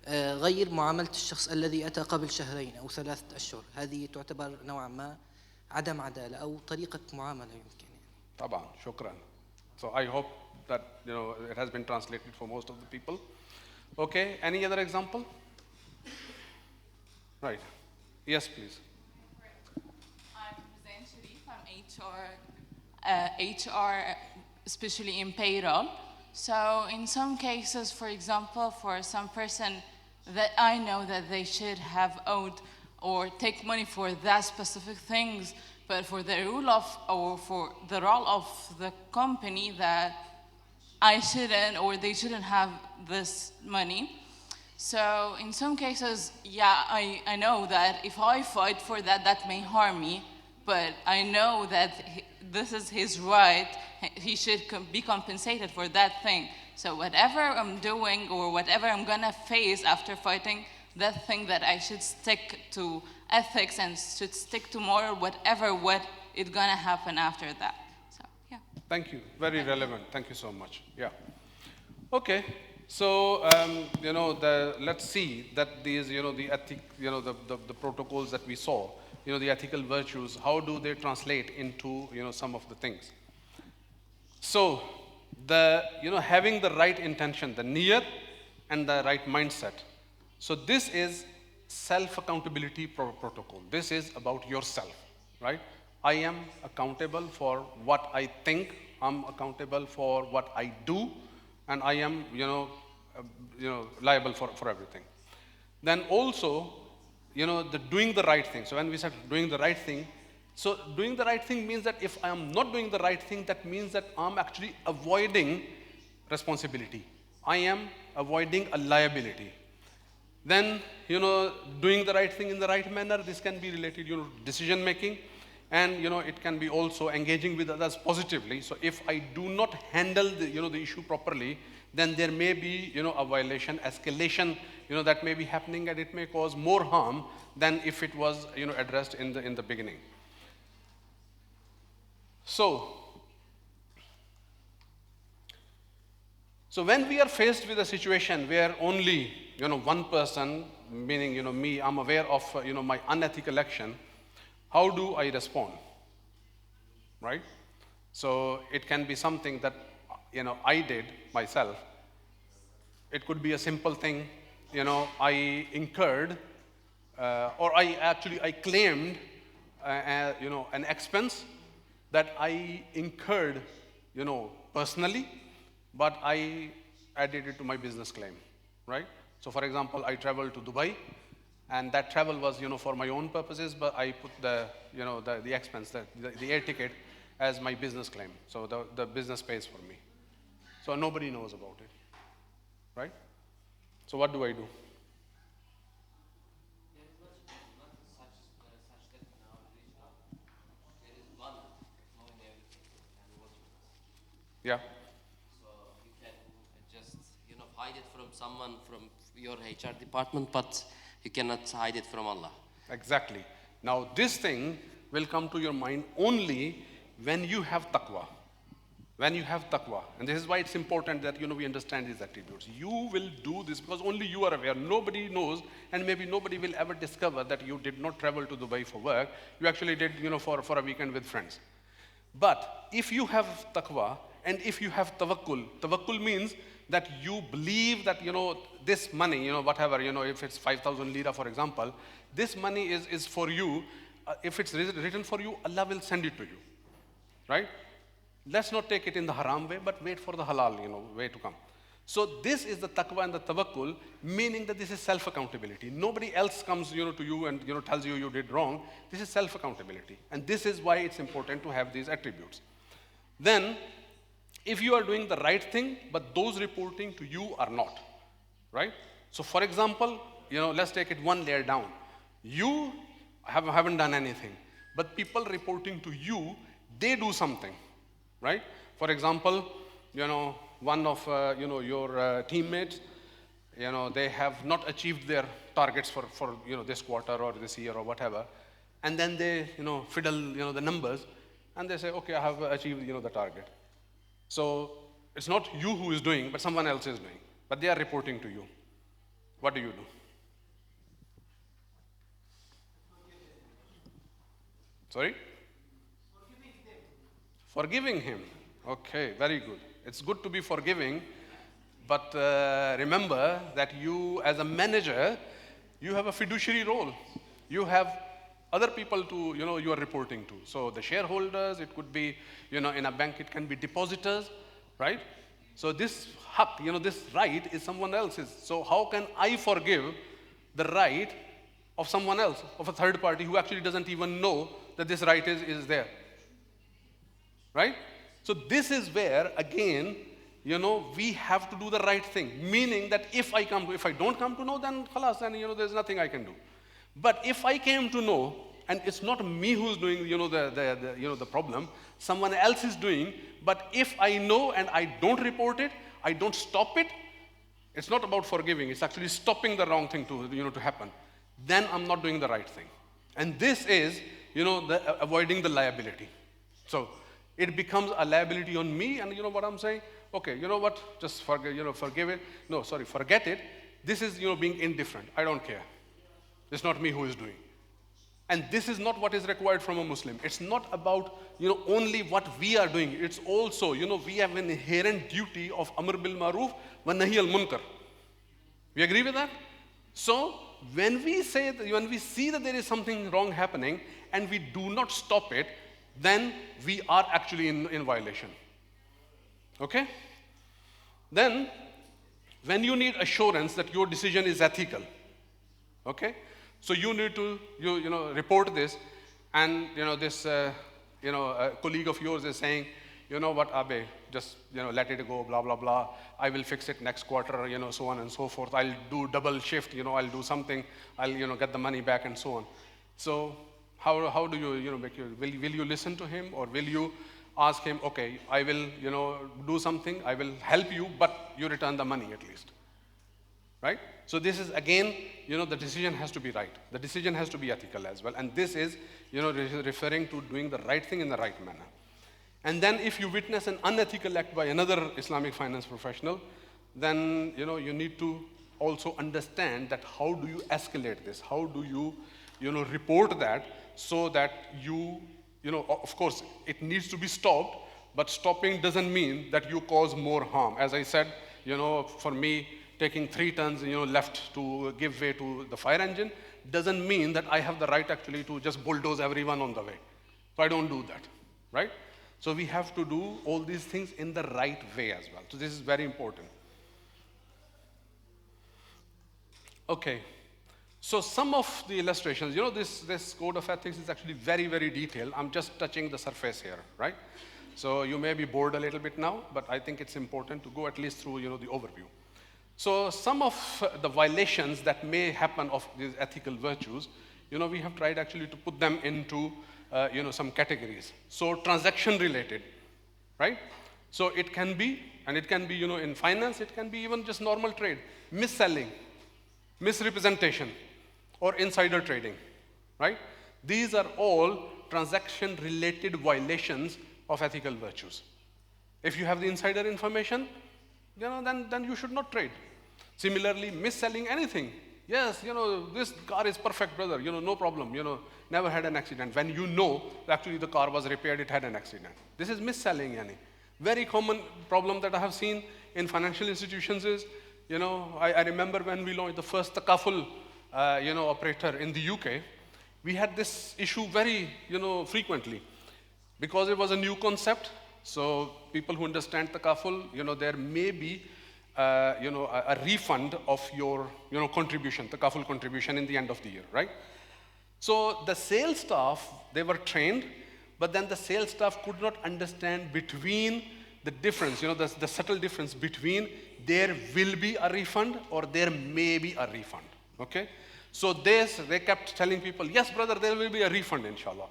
غير معاملة الشخص الذي أتى قبل 2 أو 3 أشهر. هذه تعتبر نوعا ما عدم عدالة أو طريقة معاملة يمكن. طبعا شكرا. So I hope that it has been translated for most of the people. Okay, any other example? Right. Yes, please. I'm Zain Sharif. I'm HR, especially in payroll. So in some cases, for example, for some person that I know that they should have owed or take money for that specific things, but for the rule of or for the role of the company that I shouldn't or they shouldn't have this money. So in some cases, yeah, I know that if I fight for that, that may harm me, but I know that this is his right. He should be compensated for that thing. So whatever I'm doing or whatever I'm gonna face after fighting, that thing that I should stick to ethics and should stick to moral, whatever what is gonna happen after that. So yeah. Thank you. Very relevant. Thank you so much. Yeah. Okay. So let's see that these the ethic the protocols that we saw, the ethical virtues, how do they translate into some of the things. So the having the right intention, the niyat and the right mindset. So this is self-accountability protocol. This is about yourself, right? I am accountable for what I think. I'm accountable for what I do, and I am liable for everything. Then also the doing the right thing. So when we said doing the right thing, so doing the right thing means that if I am not doing the right thing, that means that I'm actually avoiding responsibility. I am avoiding a liability. Then, doing the right thing in the right manner, this can be related, decision making, and, it can be also engaging with others positively. So if I do not handle the issue properly, then there may be, a violation, escalation, that may be happening, and it may cause more harm than if it was, addressed in the beginning. So when we are faced with a situation where only, one person, meaning, me, I'm aware of, my unethical action, how do I respond, right? So it can be something that, I did myself. It could be a simple thing, I incurred, or I claimed, an expense that I incurred, personally, but I added it to my business claim, right? So for example, I traveled to Dubai, and that travel was, for my own purposes, but I put the expense, the air ticket as my business claim. So the business pays for me. So nobody knows about it, right? So what do I do? Yeah. So you can just hide it from someone from your HR department, but you cannot hide it from Allah. Exactly. Now this thing will come to your mind only when you have taqwa. When you have taqwa. And this is why it's important that we understand these attributes. You will do this because only you are aware. Nobody knows, and maybe nobody will ever discover that you did not travel to Dubai for work. You actually did for a weekend with friends. But if you have taqwa, and if you have tawakkul means that you believe that, this money, whatever, if it's 5,000 lira, for example, this money is for you. If it's written for you, Allah will send it to you, right? Let's not take it in the haram way, but wait for the halal, way to come. So this is the taqwa and the tawakkul, meaning that this is self-accountability. Nobody else comes, to you and, tells you you did wrong. This is self-accountability. And this is why it's important to have these attributes. Then, if you are doing the right thing, but those reporting to you are not, right? So for example, let's take it one layer down. You haven't done anything, but people reporting to you, they do something, right? For example, one of your teammates, they have not achieved their targets for this quarter or this year or whatever, and then they fiddle the numbers, and they say, okay, I have achieved the target. So it's not you who is doing, but someone else is doing, but they are reporting to you. What do you do? Sorry? Forgiving him. Okay, very good. It's good to be forgiving, but remember that you, as a manager, you have a fiduciary role. You have other people to, you are reporting to. So the shareholders, it could be, in a bank, it can be depositors, right? So this haq, this right is someone else's. So how can I forgive the right of someone else, of a third party who actually doesn't even know that this right is there, right? So this is where, again, we have to do the right thing. Meaning that if I don't come to know, then khalas, then there's nothing I can do. But if I came to know, and it's not me who's doing the problem, someone else is doing. But if I know and I don't report it, I don't stop it. It's not about forgiving. It's actually stopping the wrong thing to happen. Then I'm not doing the right thing. And this is avoiding the liability. So it becomes a liability on me, and what I'm saying? Okay, what? Just forgive it. No, sorry, forget it. This is, being indifferent. I don't care. It's not me who is doing. And this is not what is required from a Muslim. It's not about, only what we are doing. It's also, we have an inherent duty of Amr bil Maruf wa Nahi al Munkar. We agree with that? So, when we see that there is something wrong happening and we do not stop it, then we are actually in violation. Okay? Then, when you need assurance that your decision is ethical, okay? So you need to, report this, and, this, a colleague of yours is saying, what, Abe, just, let it go, blah, blah, blah. I will fix it next quarter, so on and so forth. I'll do double shift, I'll do something. I'll, get the money back and so on. So how do you, will you listen to him, or will you ask him, okay, I will, do something, I will help you, but you return the money at least, right? So this is, again, the decision has to be right. The decision has to be ethical as well. And this is, referring to doing the right thing in the right manner. And then if you witness an unethical act by another Islamic finance professional, then, you need to also understand that how do you escalate this? How do you, report that so that you, of course, it needs to be stopped, but stopping doesn't mean that you cause more harm. As I said, for me, taking 3 tons, left to give way to the fire engine doesn't mean that I have the right actually to just bulldoze everyone on the way. So I don't do that, right? So we have to do all these things in the right way as well. So this is very important. Okay. So some of the illustrations, this code of ethics is actually very, very detailed. I'm just touching the surface here, right? So you may be bored a little bit now, but I think it's important to go at least through, the overview. So some of the violations that may happen of these ethical virtues, we have tried actually to put them into, some categories. So transaction related, right? So it can be, in finance, it can be even just normal trade, mis-selling, misrepresentation, or insider trading, right? These are all transaction related violations of ethical virtues. If you have the insider information, then you should not trade. Similarly, mis-selling anything. Yes, this car is perfect, brother, no problem, never had an accident. When actually the car was repaired, it had an accident. This is mis-selling, yani. Very common problem that I have seen in financial institutions is, I remember when we launched the first takaful, operator in the UK, we had this issue very, frequently. Because it was a new concept, so people who understand takaful, there may be, a refund of your, contribution, takaful contribution in the end of the year, right? So the sales staff, they were trained, but then the sales staff could not understand between the difference, the subtle difference between there will be a refund or there may be a refund, okay? So they kept telling people, yes, brother, there will be a refund, inshallah.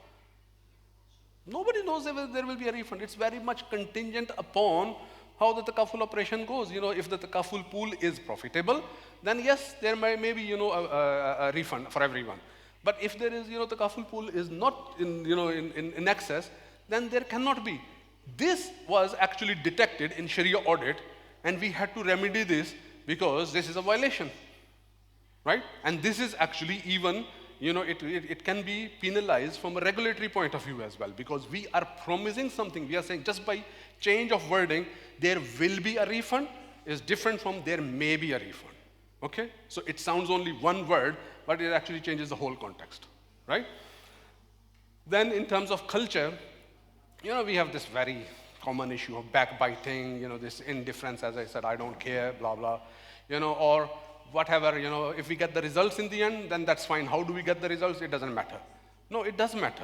Nobody knows there will be a refund. It's very much contingent upon how the takaful operation goes. If the takaful pool is profitable, then yes, there may be, a refund for everyone. But if there is, the takaful pool is not in excess, then there cannot be. This was actually detected in Sharia audit, and we had to remedy this because this is a violation, right? And this is actually even, it can be penalized from a regulatory point of view as well, because we are promising something. We are saying just by change of wording, there will be a refund is different from there may be a refund, okay? So it sounds only one word, but it actually changes the whole context, right? Then in terms of culture, we have this very common issue of backbiting, this indifference, as I said, I don't care, blah, blah, or whatever, if we get the results in the end, then that's fine. How do we get the results? It doesn't matter. No, it does matter.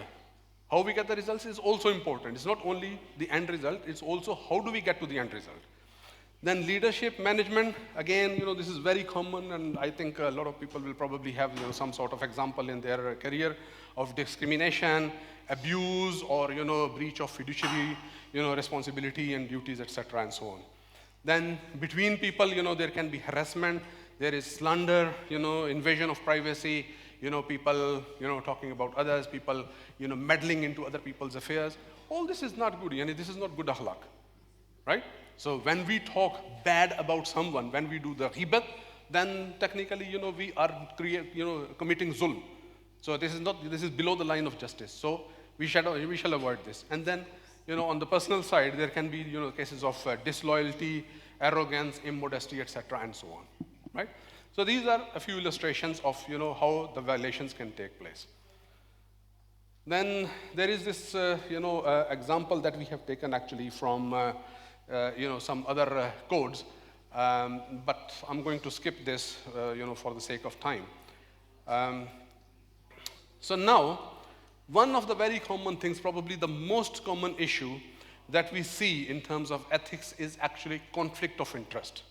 How we get the results is also important. It's not only the end result, it's also how do we get to the end result. Then leadership management, again, this is very common, and I think a lot of people will probably have some sort of example in their career of discrimination, abuse, or breach of fiduciary responsibility and duties, etc., and so on. Then between people, there can be harassment, there is slander, invasion of privacy, people talking about others, people meddling into other people's affairs. All this is not good. This is not good akhlaq, right? So when we talk bad about someone, when we do the ghibat, then technically, we are committing zulm. So this is below the line of justice. So we shall avoid this. And then, on the personal side, there can be, cases of disloyalty, arrogance, immodesty, etc., and so on, right? So these are a few illustrations of, how the violations can take place. Then there is this, example that we have taken actually from, some other codes, but I'm going to skip this, for the sake of time. So now, one of the very common things, probably the most common issue that we see in terms of ethics is actually conflict of interest.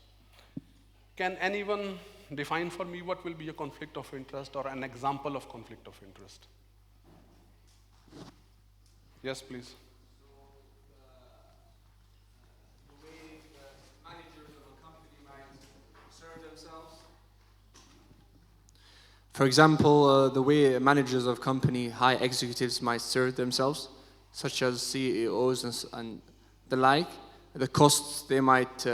Can anyone define for me what will be a conflict of interest or an example of conflict of interest? Yes, please. The way the managers of a company might serve themselves. For example, the way managers of company, high executives might serve themselves, such as CEOs and the like, the costs they might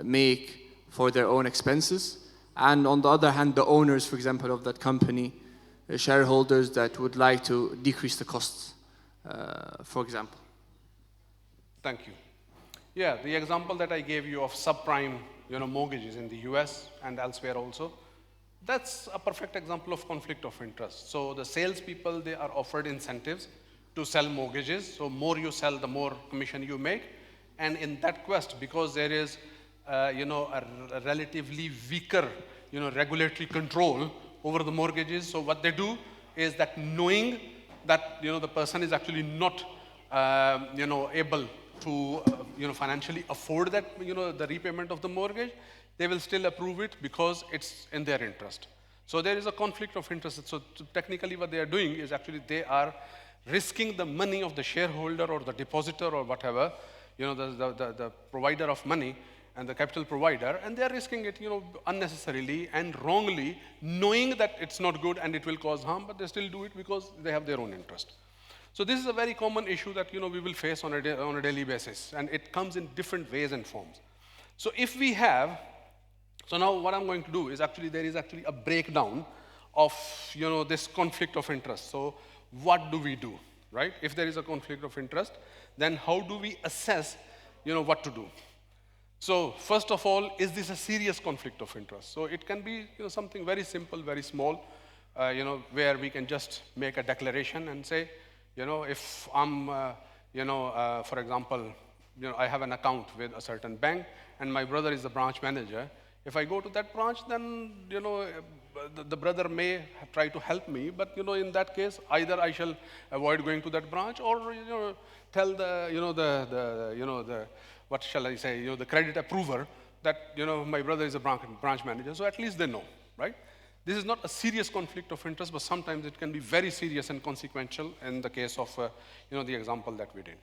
make for their own expenses. And on the other hand, the owners, for example, of that company, shareholders that would like to decrease the costs, for example. Thank you. Yeah, the example that I gave you of subprime, mortgages in the US and elsewhere also, that's a perfect example of conflict of interest. So the salespeople, they are offered incentives to sell mortgages. So more you sell, the more commission you make. And in that quest, because there is, a relatively weaker, regulatory control over the mortgages. So what they do is that knowing that, the person is actually not, able to, financially afford that, the repayment of the mortgage, they will still approve it because it's in their interest. So there is a conflict of interest. So technically what they are doing is actually they are risking the money of the shareholder or the depositor or whatever, the provider of money and the capital provider, and they are risking it, unnecessarily and wrongly, knowing that it's not good and it will cause harm, but they still do it because they have their own interest. So this is a very common issue that, we will face on a daily basis, and it comes in different ways and forms. So if we have, so now what I'm going to do is actually, there is actually a breakdown of, this conflict of interest. So what do we do, right? If there is a conflict of interest, then how do we assess, what to do? So first of all, is this a serious conflict of interest? So it can be, something very simple, very small, where we can just make a declaration and say, if I'm, for example, I have an account with a certain bank, and my brother is the branch manager. If I go to that branch, then, the brother may try to help me, but, in that case, either I shall avoid going to that branch, or, tell the, what shall I say, the credit approver that, my brother is a branch manager, so at least they know, right? This is not a serious conflict of interest, but sometimes it can be very serious and consequential in the case of, the example that we did.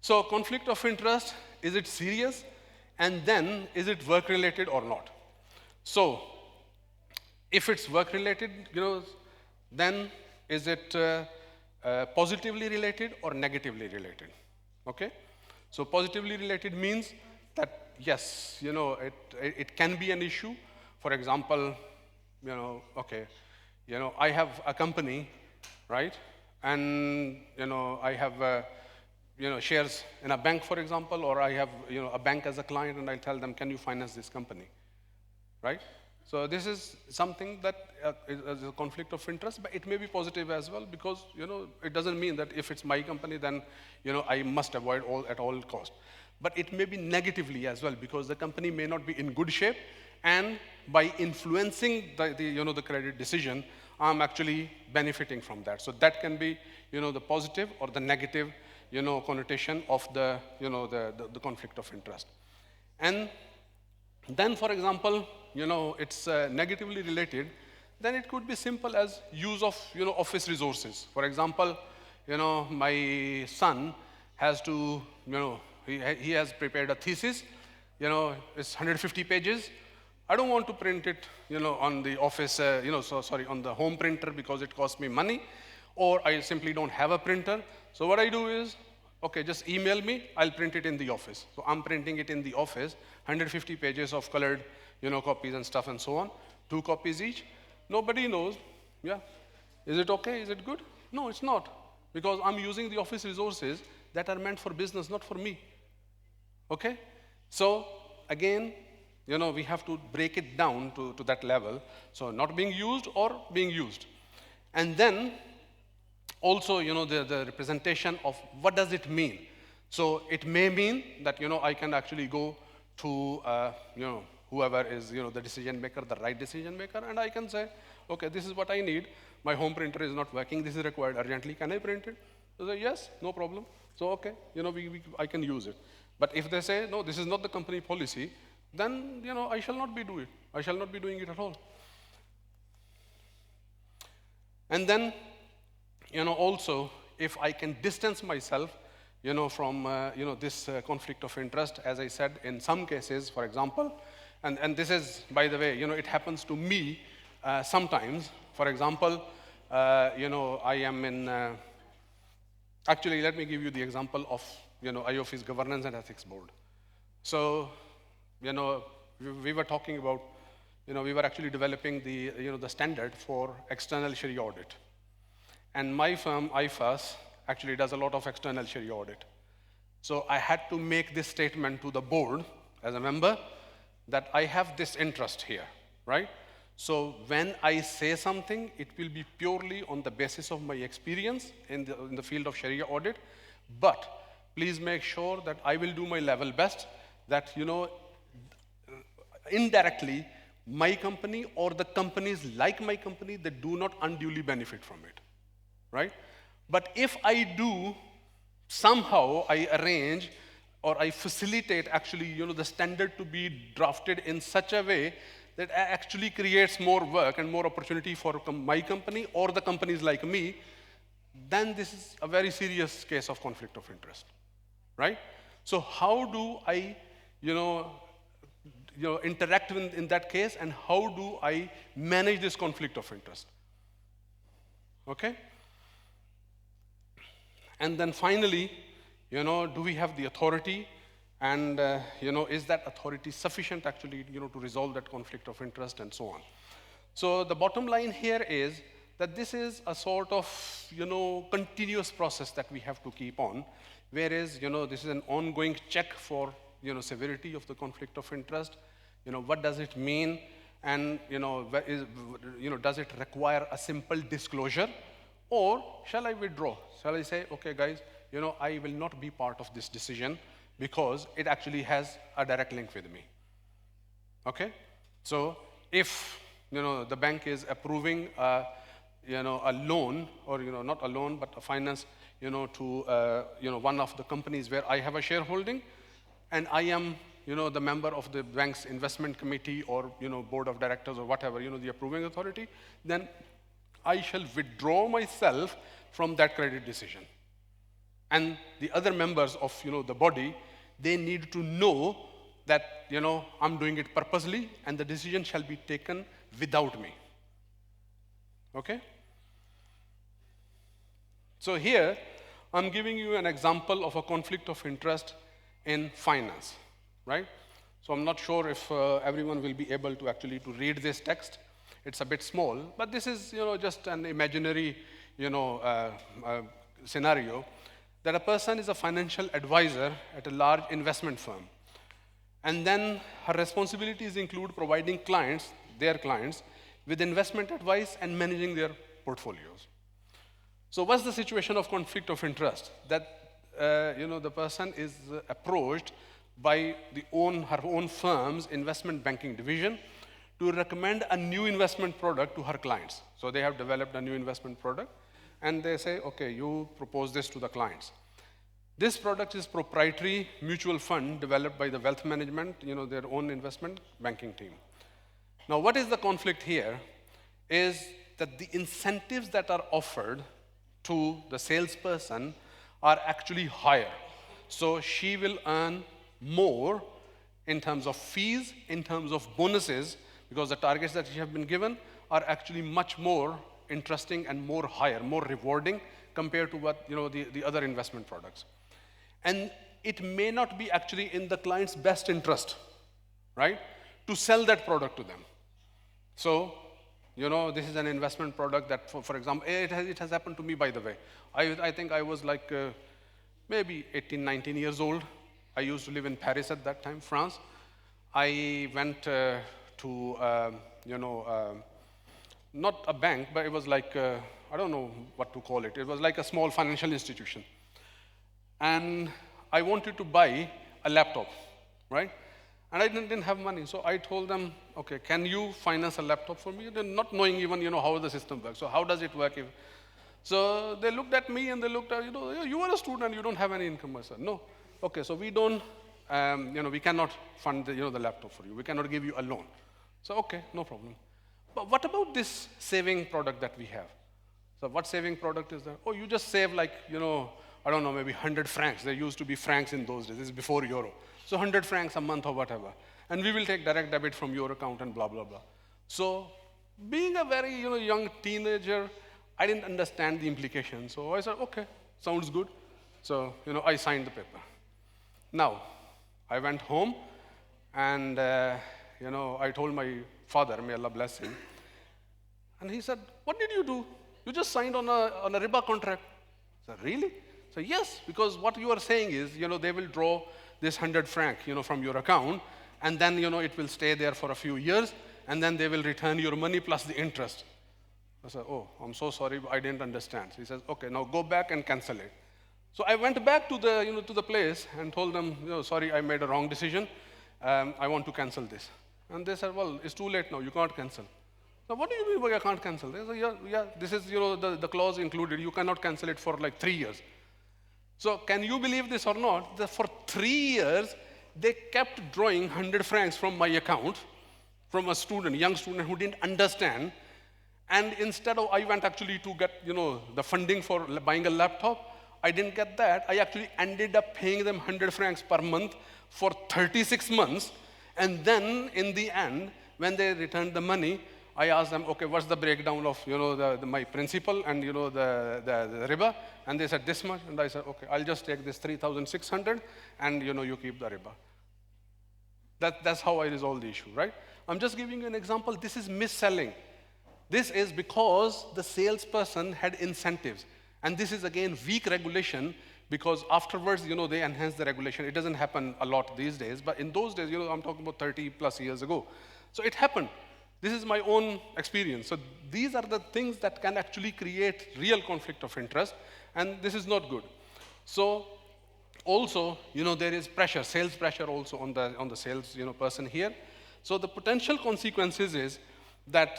So conflict of interest, is it serious? And then, is it work-related or not? So, if it's work-related, then is it positively related or negatively related? Okay? So positively related means that, yes, it can be an issue. For example, I have a company, right? And, I have, shares in a bank, for example, or I have, a bank as a client, and I tell them, can you finance this company, right? So this is something that is a conflict of interest, but it may be positive as well, because, it doesn't mean that if it's my company, then, I must avoid at all cost. But it may be negatively as well, because the company may not be in good shape, and by influencing the credit decision, I'm actually benefiting from that. So that can be, the positive or the negative, connotation of the conflict of interest. And then, for example, it's negatively related, then it could be simple as use of, office resources. For example, my son has to, he has prepared a thesis, it's 150 pages. I don't want to print it, on the office, on the home printer, because it costs me money, or I simply don't have a printer. So what I do is, okay, just email me, I'll print it in the office. So I'm printing it in the office, 150 pages of colored, copies and stuff and so on, 2 copies each. Nobody knows, yeah. Is it okay? Is it good? No, it's not, because I'm using the office resources that are meant for business, not for me, okay? So again, we have to break it down to that level. So not being used or being used. And then also, the representation of what does it mean. So it may mean that, I can actually go to, whoever is, the decision maker, the right decision maker, and I can say, okay, this is what I need. My home printer is not working. This is required urgently. Can I print it? They say, yes, no problem. So, okay, I can use it. But if they say, no, this is not the company policy, then, I shall not be doing it. I shall not be doing it at all. And then, also, if I can distance myself, from, this conflict of interest, as I said, in some cases, for example, and this is, by the way, it happens to me sometimes. For example, I am in, actually, let me give you the example of, IOFI's Governance and Ethics Board. So, we were talking about, we were actually developing the, the standard for external Sharia audit. And my firm, IFAS, actually does a lot of external Sharia audit. So I had to make this statement to the board as a member that I have this interest here, right? So when I say something, it will be purely on the basis of my experience in the field of Sharia audit. But please make sure that I will do my level best, that, indirectly, my company or the companies like my company, they do not unduly benefit from it, right? But if I do, somehow I arrange or I facilitate actually, the standard to be drafted in such a way that actually creates more work and more opportunity for my company or the companies like me, then this is a very serious case of conflict of interest, right? So how do I, interact in that case, and how do I manage this conflict of interest? Okay? And then finally, do we have the authority? And, is that authority sufficient actually, to resolve that conflict of interest and so on? So the bottom line here is that this is a sort of, continuous process that we have to keep on, whereas, this is an ongoing check for, severity of the conflict of interest. What does it mean? And, does it require a simple disclosure? Or shall I withdraw? Shall I say, okay, guys, I will not be part of this decision because it actually has a direct link with me. Okay? So if, the bank is approving a loan, or, not a loan, but a finance, to, one of the companies where I have a shareholding, and I am, the member of the bank's investment committee or, board of directors or whatever, the approving authority, then I shall withdraw myself from that credit decision. And the other members of, the body, they need to know that, I'm doing it purposely and the decision shall be taken without me. Okay? So here, I'm giving you an example of a conflict of interest in finance, right? So I'm not sure if everyone will be able to actually to read this text. It's a bit small, but this is, just an imaginary, scenario that a person is a financial advisor at a large investment firm. And then her responsibilities include providing clients, their clients, with investment advice and managing their portfolios. So what's the situation of conflict of interest? That, the person is approached by her own firm's investment banking division to recommend a new investment product to her clients. So they have developed a new investment product, and they say, okay, you propose this to the clients. This product is proprietary mutual fund developed by the wealth management, their own investment banking team. Now, what is the conflict here is that the incentives that are offered to the salesperson are actually higher. So she will earn more in terms of fees, in terms of bonuses, because the targets that she have been given are actually much more interesting and more higher, more rewarding compared to what, the other investment products. And it may not be actually in the client's best interest, right, to sell that product to them. So, this is an investment product that, for example, it has happened to me, by the way. I think I was like maybe 18, 19 years old. I used to live in Paris at that time, France. I went to, not a bank, but it was like, I don't know what to call it. It was like a small financial institution. And I wanted to buy a laptop, right? And I didn't have money. So I told them, okay, can you finance a laptop for me? They're not knowing even, how the system works. So how does it work? So they looked at me and they looked at, you are a student, you don't have any income. I said, no. Okay, so we don't, we cannot fund the laptop for you. We cannot give you a loan. So, okay, no problem. But what about this saving product that we have? So what saving product is that? Oh, you just save like, I don't know, maybe 100 francs. There used to be francs in those days. This is before euro. So 100 francs a month or whatever. And we will take direct debit from your account and blah, blah, blah. So being a very, young teenager, I didn't understand the implications. So I said, okay, sounds good. So, I signed the paper. Now, I went home and, I told my father, may Allah bless him. And he said, what did you do? You just signed on a riba contract. I said, really? So yes, because what you are saying is, they will draw this 100 franc, from your account, and then, it will stay there for a few years, and then they will return your money plus the interest. I said, oh, I'm so sorry, I didn't understand. So he says, okay, now go back and cancel it. So I went back to the, to the place and told them, sorry, I made a wrong decision. I want to cancel this. And they said, well, it's too late now, you can't cancel. So what do you mean by I can't cancel? They said, yeah, this is, the clause included. You cannot cancel it for like 3 years. So can you believe this or not? That for 3 years, they kept drawing 100 francs from my account, from a student, young student who didn't understand. And instead of, I went actually to get, the funding for buying a laptop, I didn't get that. I actually ended up paying them 100 francs per month for 36 months. And then in the end, when they returned the money, I asked them, okay, what's the breakdown of, my principal and, the riba? And they said this much. And I said, okay, I'll just take this 3,600 and, you keep the riba. That's how I resolve the issue, right? I'm just giving you an example. This is mis-selling. This is because the salesperson had incentives. And this is, again, weak regulation because afterwards, they enhance the regulation. It doesn't happen a lot these days, but in those days, I'm talking about 30 plus years ago. So it happened. This is my own experience. So these are the things that can actually create real conflict of interest, and this is not good. So also, there is pressure, sales pressure also on the sales, person here. So the potential consequences is that,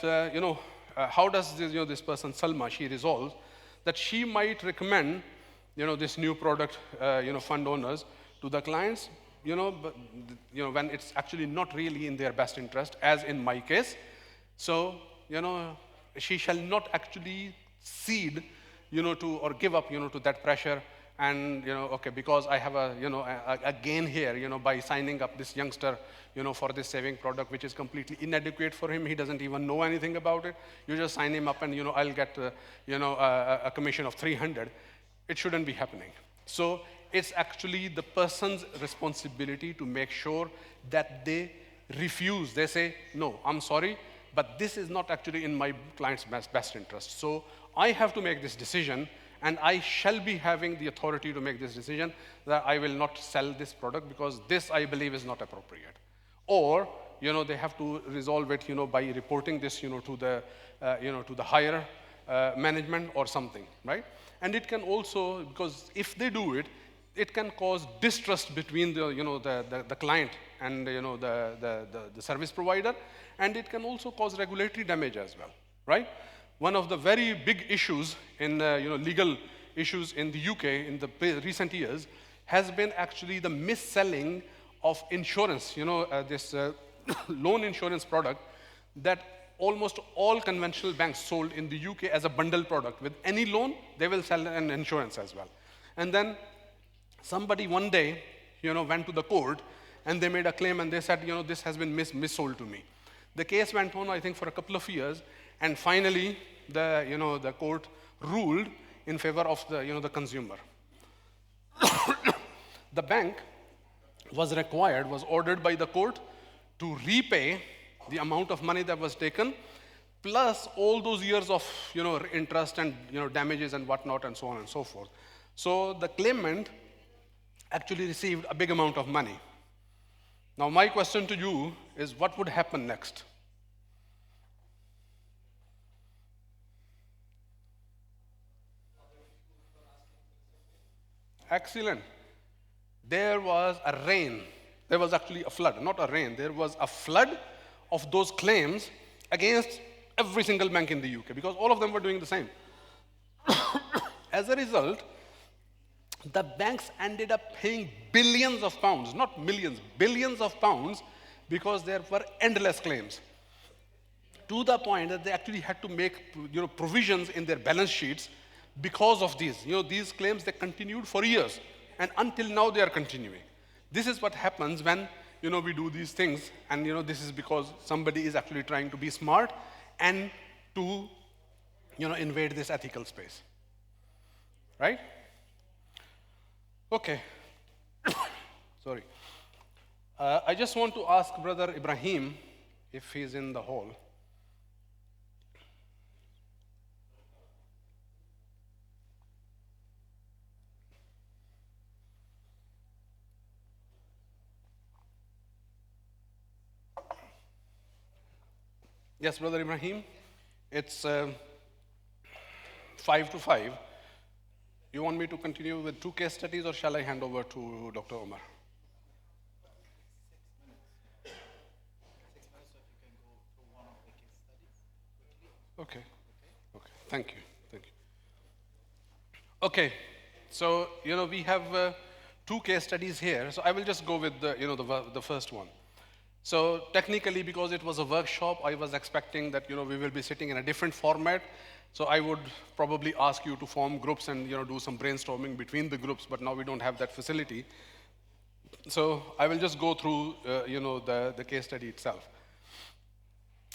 how does this person, Salma, she resolves that she might recommend, this new product, fund owners to the clients, but, when it's actually not really in their best interest, as in my case. So, she shall not actually cede, to, or give up, to that pressure. And, okay, because I have a gain here, by signing up this youngster, for this saving product, which is completely inadequate for him. He doesn't even know anything about it. You just sign him up and, I'll get, a commission of 300. It shouldn't be happening. So it's actually the person's responsibility to make sure that they refuse. They say, no, I'm sorry, but this is not actually in my client's best interest. So I have to make this decision, and I shall be having the authority to make this decision that I will not sell this product because this, I believe, is not appropriate. Or, they have to resolve it, by reporting this, to the higher management or something, right? And it can also, because if they do it, it can cause distrust between the client and, the service provider, and it can also cause regulatory damage as well, right? One of the very big issues in, legal issues in the UK in the recent years has been actually the mis-selling of insurance, this loan insurance product that almost all conventional banks sold in the UK as a bundle product. With any loan, they will sell an insurance as well. And then somebody one day, went to the court and they made a claim and they said, this has been mis-sold to me. The case went on, I think, for a couple of years, and finally, the court ruled in favor of the consumer. The bank was ordered by the court to repay the amount of money that was taken, plus all those years of, interest and, damages and whatnot and so on and so forth. So the claimant actually received a big amount of money. Now, my question to you is, what would happen next? Excellent. There was a rain. There was actually a flood, not a rain. There was a flood of those claims against every single bank in the UK because all of them were doing the same. As a result, the banks ended up paying billions of pounds, not millions, billions of pounds, because there were endless claims. To the point that they actually had to make, provisions in their balance sheets because of these. These claims, they continued for years, and until now they are continuing. This is what happens when, we do these things, and, this is because somebody is actually trying to be smart and to, invade this ethical space. Right? Okay. Sorry. I just want to ask Brother Ibrahim if he's in the hall. Yes, Brother Ibrahim, it's 5 to 5. You want me to continue with 2 case studies, or shall I hand over to Dr. Umar? 6 minutes, so if you can go through one of the case studies quickly. Okay. Thank you. Okay, so, we have 2 case studies here. So I will just go with the first one. So technically, because it was a workshop, I was expecting that, we will be sitting in a different format. So I would probably ask you to form groups and, do some brainstorming between the groups, but now we don't have that facility. So I will just go through, the case study itself.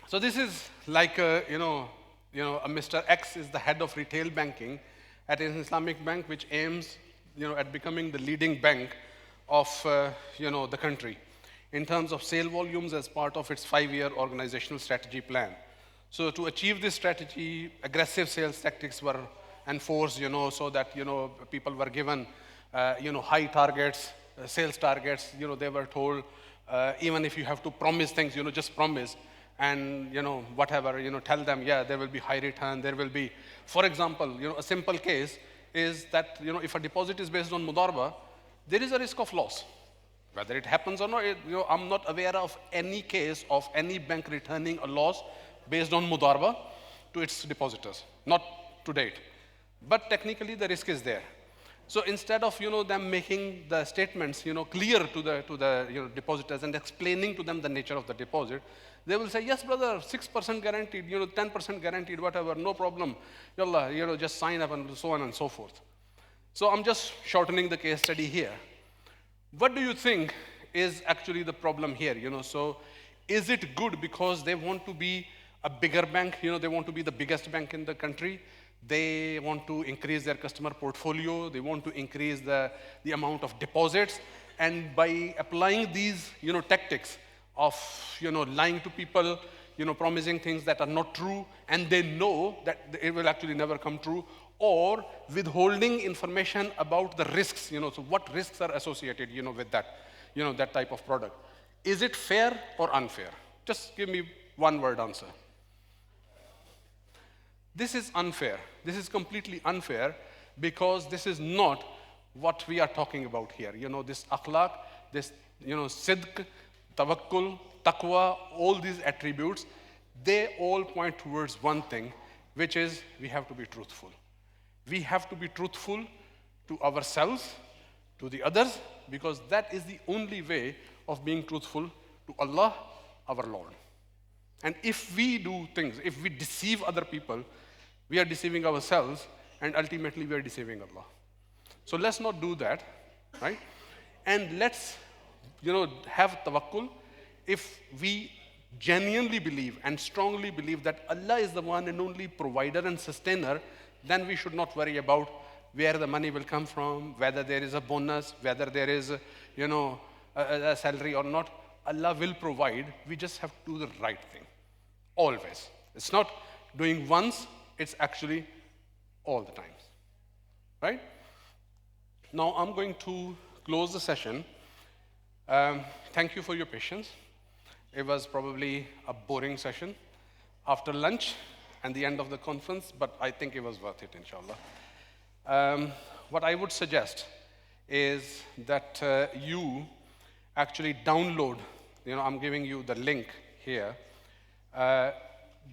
So this is like, a Mr. X is the head of retail banking at an Islamic bank, which aims, at becoming the leading bank of, the country in terms of sale volumes as part of its 5-year organizational strategy plan. So to achieve this strategy, aggressive sales tactics were enforced, so that, people were given high targets, sales targets. They were told, even if you have to promise things, just promise. And, whatever, tell them, yeah, there will be high return, there will be, for example, a simple case is that, if a deposit is based on mudarba, there is a risk of loss. Whether it happens or not, I'm not aware of any case of any bank returning a loss based on mudarba to its depositors, not to date. But technically, the risk is there. So instead of them making the statements clear to the depositors and explaining to them the nature of the deposit, they will say, yes, brother, 6% guaranteed, 10% guaranteed, whatever, no problem. Yallah, just sign up and so on and so forth. So I'm just shortening the case study here. What do you think is actually the problem here? So is it good because they want to be a bigger bank? They want to be the biggest bank in the country. They want to increase their customer portfolio. They want to increase the amount of deposits. And by applying these, tactics of, lying to people, promising things that are not true, and they know that it will actually never come true, or withholding information about the risks, so what risks are associated, with that, that type of product. Is it fair or unfair? Just give me one word answer. This is unfair. This is completely unfair because this is not what we are talking about here. This akhlaq, this, sidq, tawakkul, taqwa, all these attributes, they all point towards one thing, which is we have to be truthful. We have to be truthful to ourselves, to the others, because that is the only way of being truthful to Allah, our Lord. And if we do things, if we deceive other people, we are deceiving ourselves, and ultimately we are deceiving Allah. So let's not do that, right? And let's, have tawakkul. If we genuinely believe and strongly believe that Allah is the one and only provider and sustainer, then we should not worry about where the money will come from, whether there is a bonus, whether there is, a salary or not. Allah will provide. We just have to do the right thing, always. It's not doing once, it's actually all the time, right? Now I'm going to close the session. Thank you for your patience. It was probably a boring session after lunch and the end of the conference, but I think it was worth it, inshallah. What I would suggest is that you actually download, I'm giving you the link here,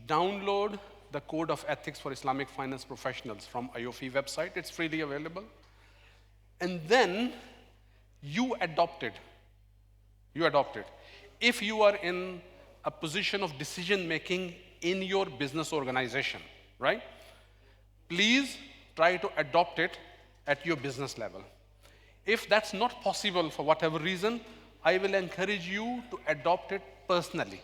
download the Code of Ethics for Islamic Finance Professionals from AAOIFI website. It's freely available. And then you adopt it. If you are in a position of decision-making in your business organization, right? Please try to adopt it at your business level. If that's not possible for whatever reason, I will encourage you to adopt it personally.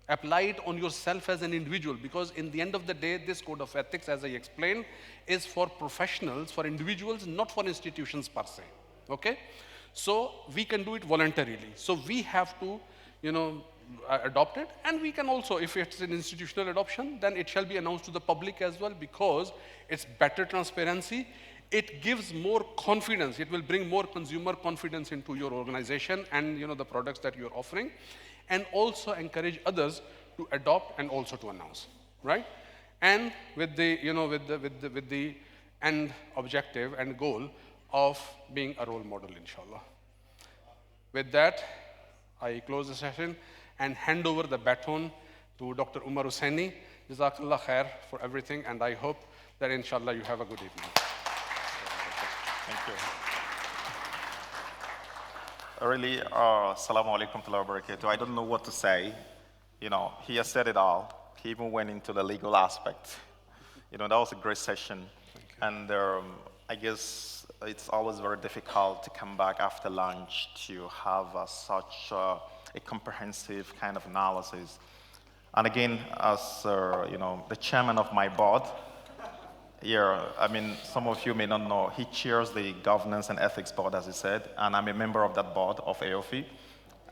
Apply it on yourself as an individual, because in the end of the day, this code of ethics, as I explained, is for professionals, for individuals, not for institutions per se, okay? So we can do it voluntarily. So we have to, adopt it, and we can also, if it's an institutional adoption, then it shall be announced to the public as well, because it's better transparency. It gives more confidence. It will bring more consumer confidence into your organization and the products that you're offering, and also encourage others to adopt and also to announce, right? And with the with the end objective and goal of being a role model, inshallah. With that, I close the session and hand over the baton to Dr. Umar Oseni. Jazakallah khair for everything, and I hope that inshallah you have a good evening. Thank you. Really, assalamu alaikum wa barakatuh. I don't know what to say. He has said it all. He even went into the legal aspect. That was a great session. And I guess it's always very difficult to come back after lunch to have such a comprehensive kind of analysis. And again, as the chairman of my board, here, some of you may not know, he chairs the governance and ethics board, as he said, and I'm a member of that board of AAOIFI.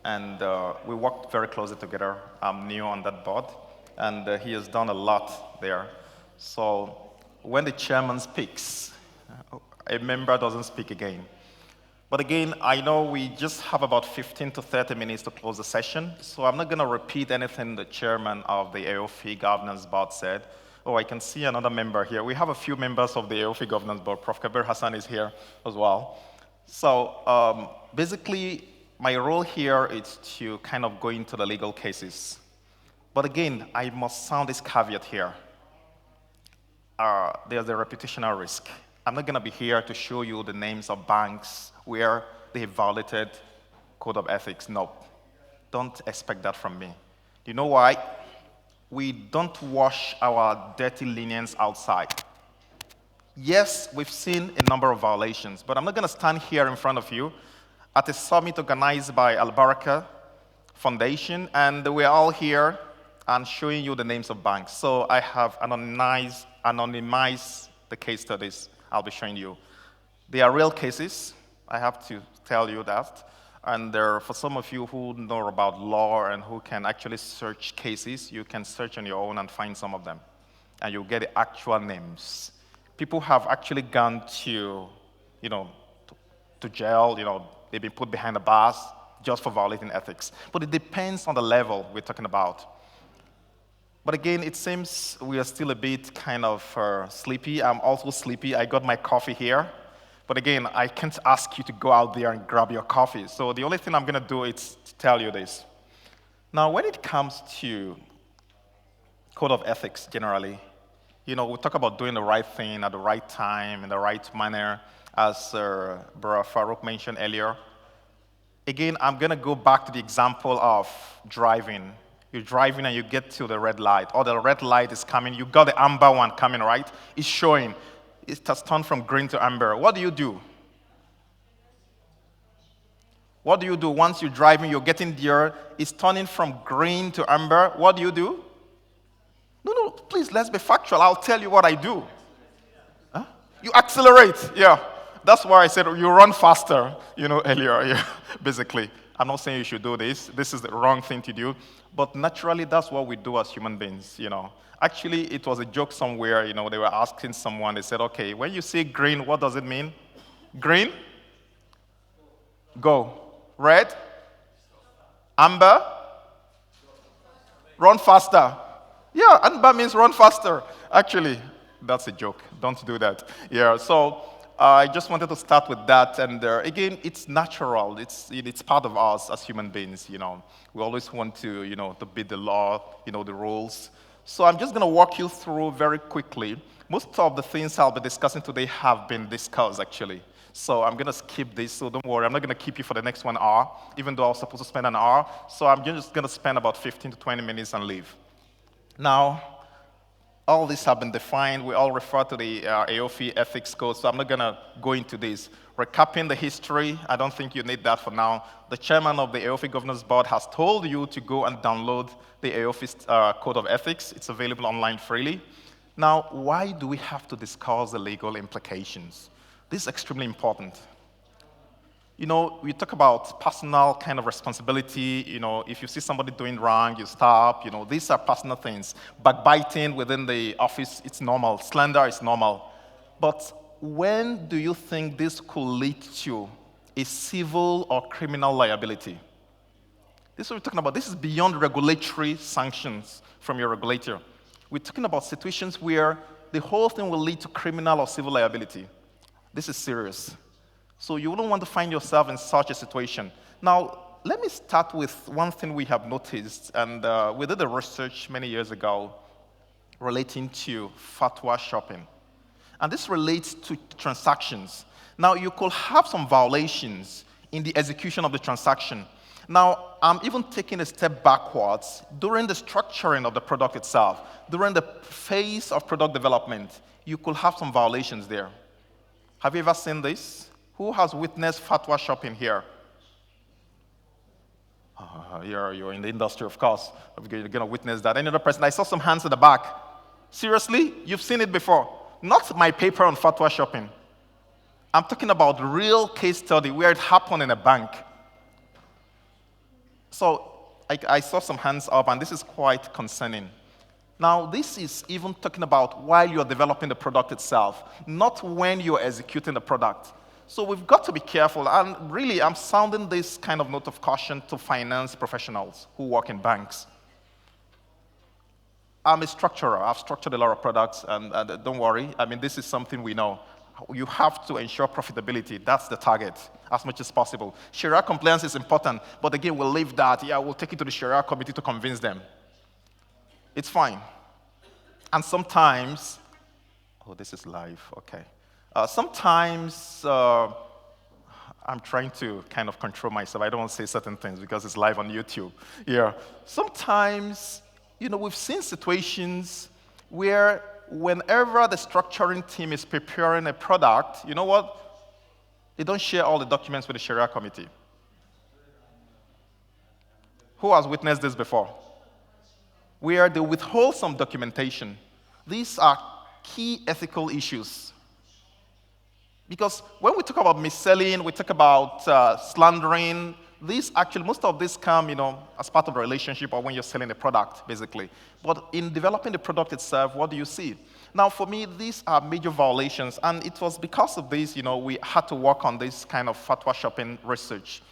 And we worked very closely together. I'm new on that board, and he has done a lot there. So when the chairman speaks, a member doesn't speak again. But again, I know we just have about 15 to 30 minutes to close the session, so I'm not going to repeat anything the chairman of the AOFI Governance Board said. Oh, I can see another member here. We have a few members of the AOFI Governance Board. Prof. Kabir Hassan is here as well. So basically, my role here is to kind of go into the legal cases. But again, I must sound this caveat here. There's a reputational risk. I'm not going to be here to show you the names of banks where they have violated code of ethics. No, don't expect that from me. You know why? We don't wash our dirty linens outside. Yes, we've seen a number of violations, but I'm not going to stand here in front of you at a summit organized by AlBaraka Foundation, and we're all here and showing you the names of banks. So I have anonymized the case studies I'll be showing you. They are real cases, I have to tell you that. And for some of you who know about law and who can actually search cases, you can search on your own and find some of them. And you'll get the actual names. People have actually gone to jail, they've been put behind the bars just for violating ethics. But it depends on the level we're talking about. But again, it seems we are still a bit kind of sleepy. I'm also sleepy. I got my coffee here. But again, I can't ask you to go out there and grab your coffee. So the only thing I'm going to do is to tell you this. Now, when it comes to code of ethics generally, we talk about doing the right thing at the right time, in the right manner, as Brother Farrukh mentioned earlier. Again, I'm going to go back to the example of driving. You're driving and you get to the red light, or the red light is coming. You got the amber one coming, right? It's showing. It has turned from green to amber. What do you do? What do you do once you're driving, you're getting there, it's turning from green to amber? What do you do? No, please, let's be factual. I'll tell you what I do. Huh? You accelerate, yeah. That's why I said you run faster, earlier, yeah, basically. I'm not saying you should do this. This is the wrong thing to do. But naturally, that's what we do as human beings, Actually, it was a joke somewhere, they were asking someone, they said, okay, when you say green, what does it mean? Green? Go. Red? Amber? Run faster. Yeah, amber means run faster. Actually, that's a joke. Don't do that. Yeah, so I just wanted to start with that. And again, it's natural. It's part of us as human beings, We always want to, to beat the law, the rules. So I'm just going to walk you through very quickly. Most of the things I'll be discussing today have been discussed, actually. So I'm going to skip this, so don't worry. I'm not going to keep you for the next 1 hour, even though I was supposed to spend an hour. So I'm just going to spend about 15 to 20 minutes and leave. Now, all these have been defined. We all refer to the AOFI ethics code, so I'm not going to go into this. Recapping the history, I don't think you need that for now. The chairman of the AOFI Governance Board has told you to go and download the AOFI Code of Ethics. It's available online freely. Now, why do we have to discuss the legal implications? This is extremely important. We talk about personal kind of responsibility. If you see somebody doing wrong, you stop. These are personal things. Backbiting within the office, it's normal. Slander is normal. But when do you think this could lead to a civil or criminal liability? This is what we're talking about. This is beyond regulatory sanctions from your regulator. We're talking about situations where the whole thing will lead to criminal or civil liability. This is serious. So you wouldn't want to find yourself in such a situation. Now, let me start with one thing we have noticed, and we did a research many years ago relating to fatwa shopping. And this relates to transactions. Now, you could have some violations in the execution of the transaction. Now, I'm even taking a step backwards. During the structuring of the product itself, during the phase of product development, you could have some violations there. Have you ever seen this? Who has witnessed fatwa shopping here? You're in the industry, of course. You're going to witness that. Any other person? I saw some hands at the back. Seriously? You've seen it before? Not my paper on fatwa shopping. I'm talking about real case study where it happened in a bank. So I saw some hands up, and this is quite concerning. Now, this is even talking about while you're developing the product itself, not when you're executing the product. So we've got to be careful. And really, I'm sounding this kind of note of caution to finance professionals who work in banks. I'm a structurer. I've structured a lot of products, and don't worry. I mean, this is something we know. You have to ensure profitability. That's the target, as much as possible. Sharia compliance is important, but again, we'll leave that. Yeah, we'll take it to the Sharia committee to convince them. It's fine. And sometimes, oh, this is live, okay. Sometimes I'm trying to kind of control myself. I don't want to say certain things because it's live on YouTube. Yeah. Sometimes, you know, we've seen situations where whenever the structuring team is preparing a product, you know what? They don't share all the documents with the Sharia committee. Who has witnessed this before? Where they withhold some documentation. These are key ethical issues. Because when we talk about mis-selling, we talk about slandering, most of these come, you know, as part of a relationship or when you're selling a product, basically. But in developing the product itself, what do you see? Now, for me, these are major violations, and it was because of this, you know, we had to work on this kind of fatwa shopping research.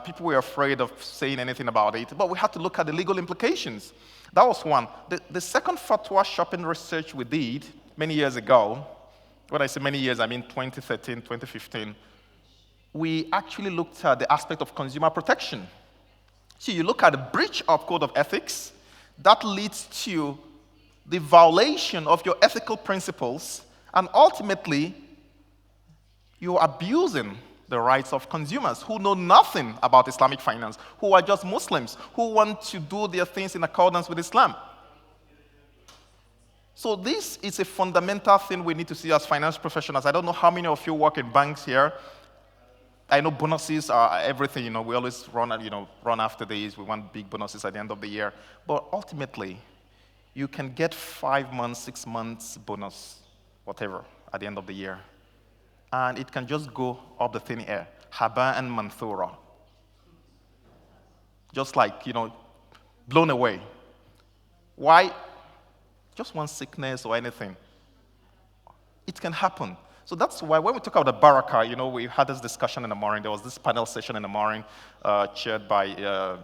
People were afraid of saying anything about it, but we had to look at the legal implications. That was one. The second fatwa shopping research we did many years ago, when I say many years, I mean 2013, 2015, we actually looked at the aspect of consumer protection. So you look at the breach of code of ethics, that leads to the violation of your ethical principles, and ultimately, you're abusing the rights of consumers who know nothing about Islamic finance, who are just Muslims, who want to do their things in accordance with Islam. So this is a fundamental thing we need to see as finance professionals. I don't know how many of you work in banks here. I know bonuses are everything, you know, we always run after these. We want big bonuses at the end of the year. But ultimately, you can get 5 months, 6 months bonus, whatever, at the end of the year. And it can just go up the thin air. Haba and manthura. Just like, you know, blown away. Why? Just one sickness or anything. It can happen. So that's why when we talk about the Baraka, you know, we had this discussion in the morning. There was this panel session in the morning chaired by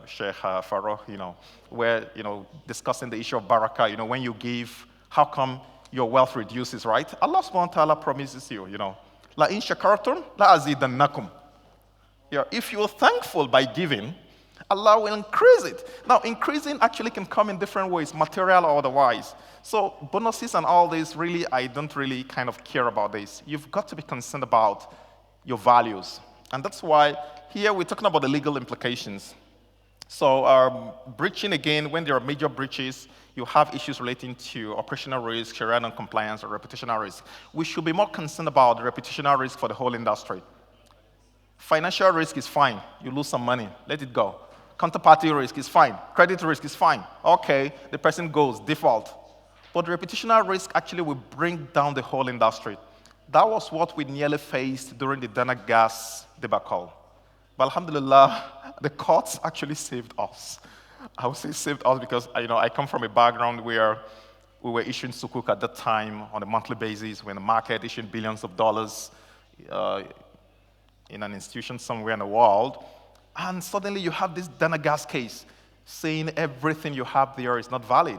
Sheikh Farrukh, you know, where, you know, discussing the issue of Baraka, you know, when you give, how come your wealth reduces, right? Allah subhanahu wa ta'ala promises you, you know, La in shakartum, la azidannakum. Yeah, if you're thankful by giving, Allah will increase it. Now, increasing actually can come in different ways, material or otherwise. So bonuses and all this, really, I don't really kind of care about this. You've got to be concerned about your values. And that's why here we're talking about the legal implications. So breaching, again, when there are major breaches, you have issues relating to operational risk, Sharia non-compliance, or reputational risk. We should be more concerned about the reputational risk for the whole industry. Financial risk is fine. You lose some money. Let it go. Counterparty risk is fine. Credit risk is fine. Okay, the person goes, default. But reputational risk actually will bring down the whole industry. That was what we nearly faced during the Dana gas debacle. But alhamdulillah, the courts actually saved us. I would say saved us because, you know, I come from a background where we were issuing sukuk at that time on a monthly basis when the market issued billions of dollars in an institution somewhere in the world. And suddenly you have this Dana gas case saying everything you have there is not valid.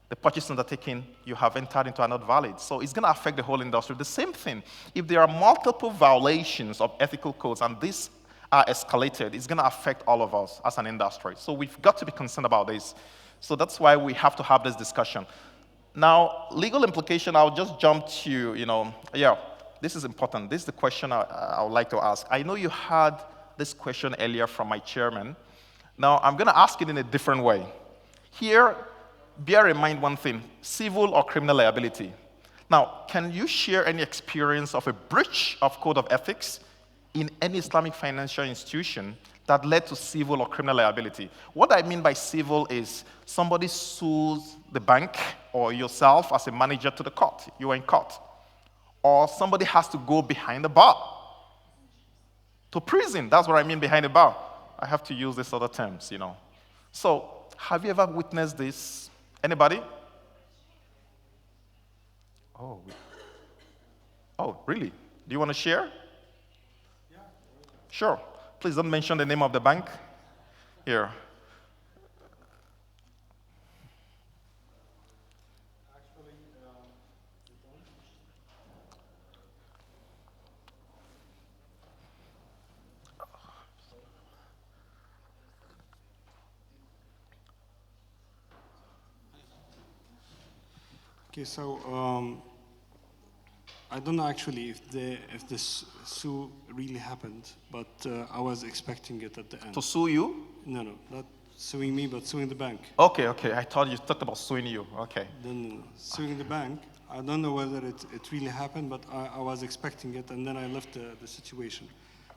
The purchase undertaking you have entered into are not valid. So it's going to affect the whole industry. The same thing, if there are multiple violations of ethical codes and these are escalated, it's going to affect all of us as an industry. So we've got to be concerned about this. So that's why we have to have this discussion. Now, legal implication, I'll just jump to, you know, yeah, this is important. This is the question I would like to ask. I know you had this question earlier from my chairman. Now, I'm going to ask it in a different way. Here, bear in mind one thing, civil or criminal liability. Now, can you share any experience of a breach of code of ethics in any Islamic financial institution that led to civil or criminal liability? What I mean by civil is somebody sues the bank or yourself as a manager to the court. You are in court. Or somebody has to go behind the bar. To prison, that's what I mean behind the bar. I have to use these other terms, you know. So, have you ever witnessed this? Anybody? Oh, really? Do you want to share? Sure. Please don't mention the name of the bank here. Okay, so I don't know actually if this sue really happened, but I was expecting it at the end. To sue you? No, not suing me, but suing the bank. Okay. I thought you talked about suing you. Okay. Then suing the bank. I don't know whether it really happened, but I was expecting it, and then I left the situation.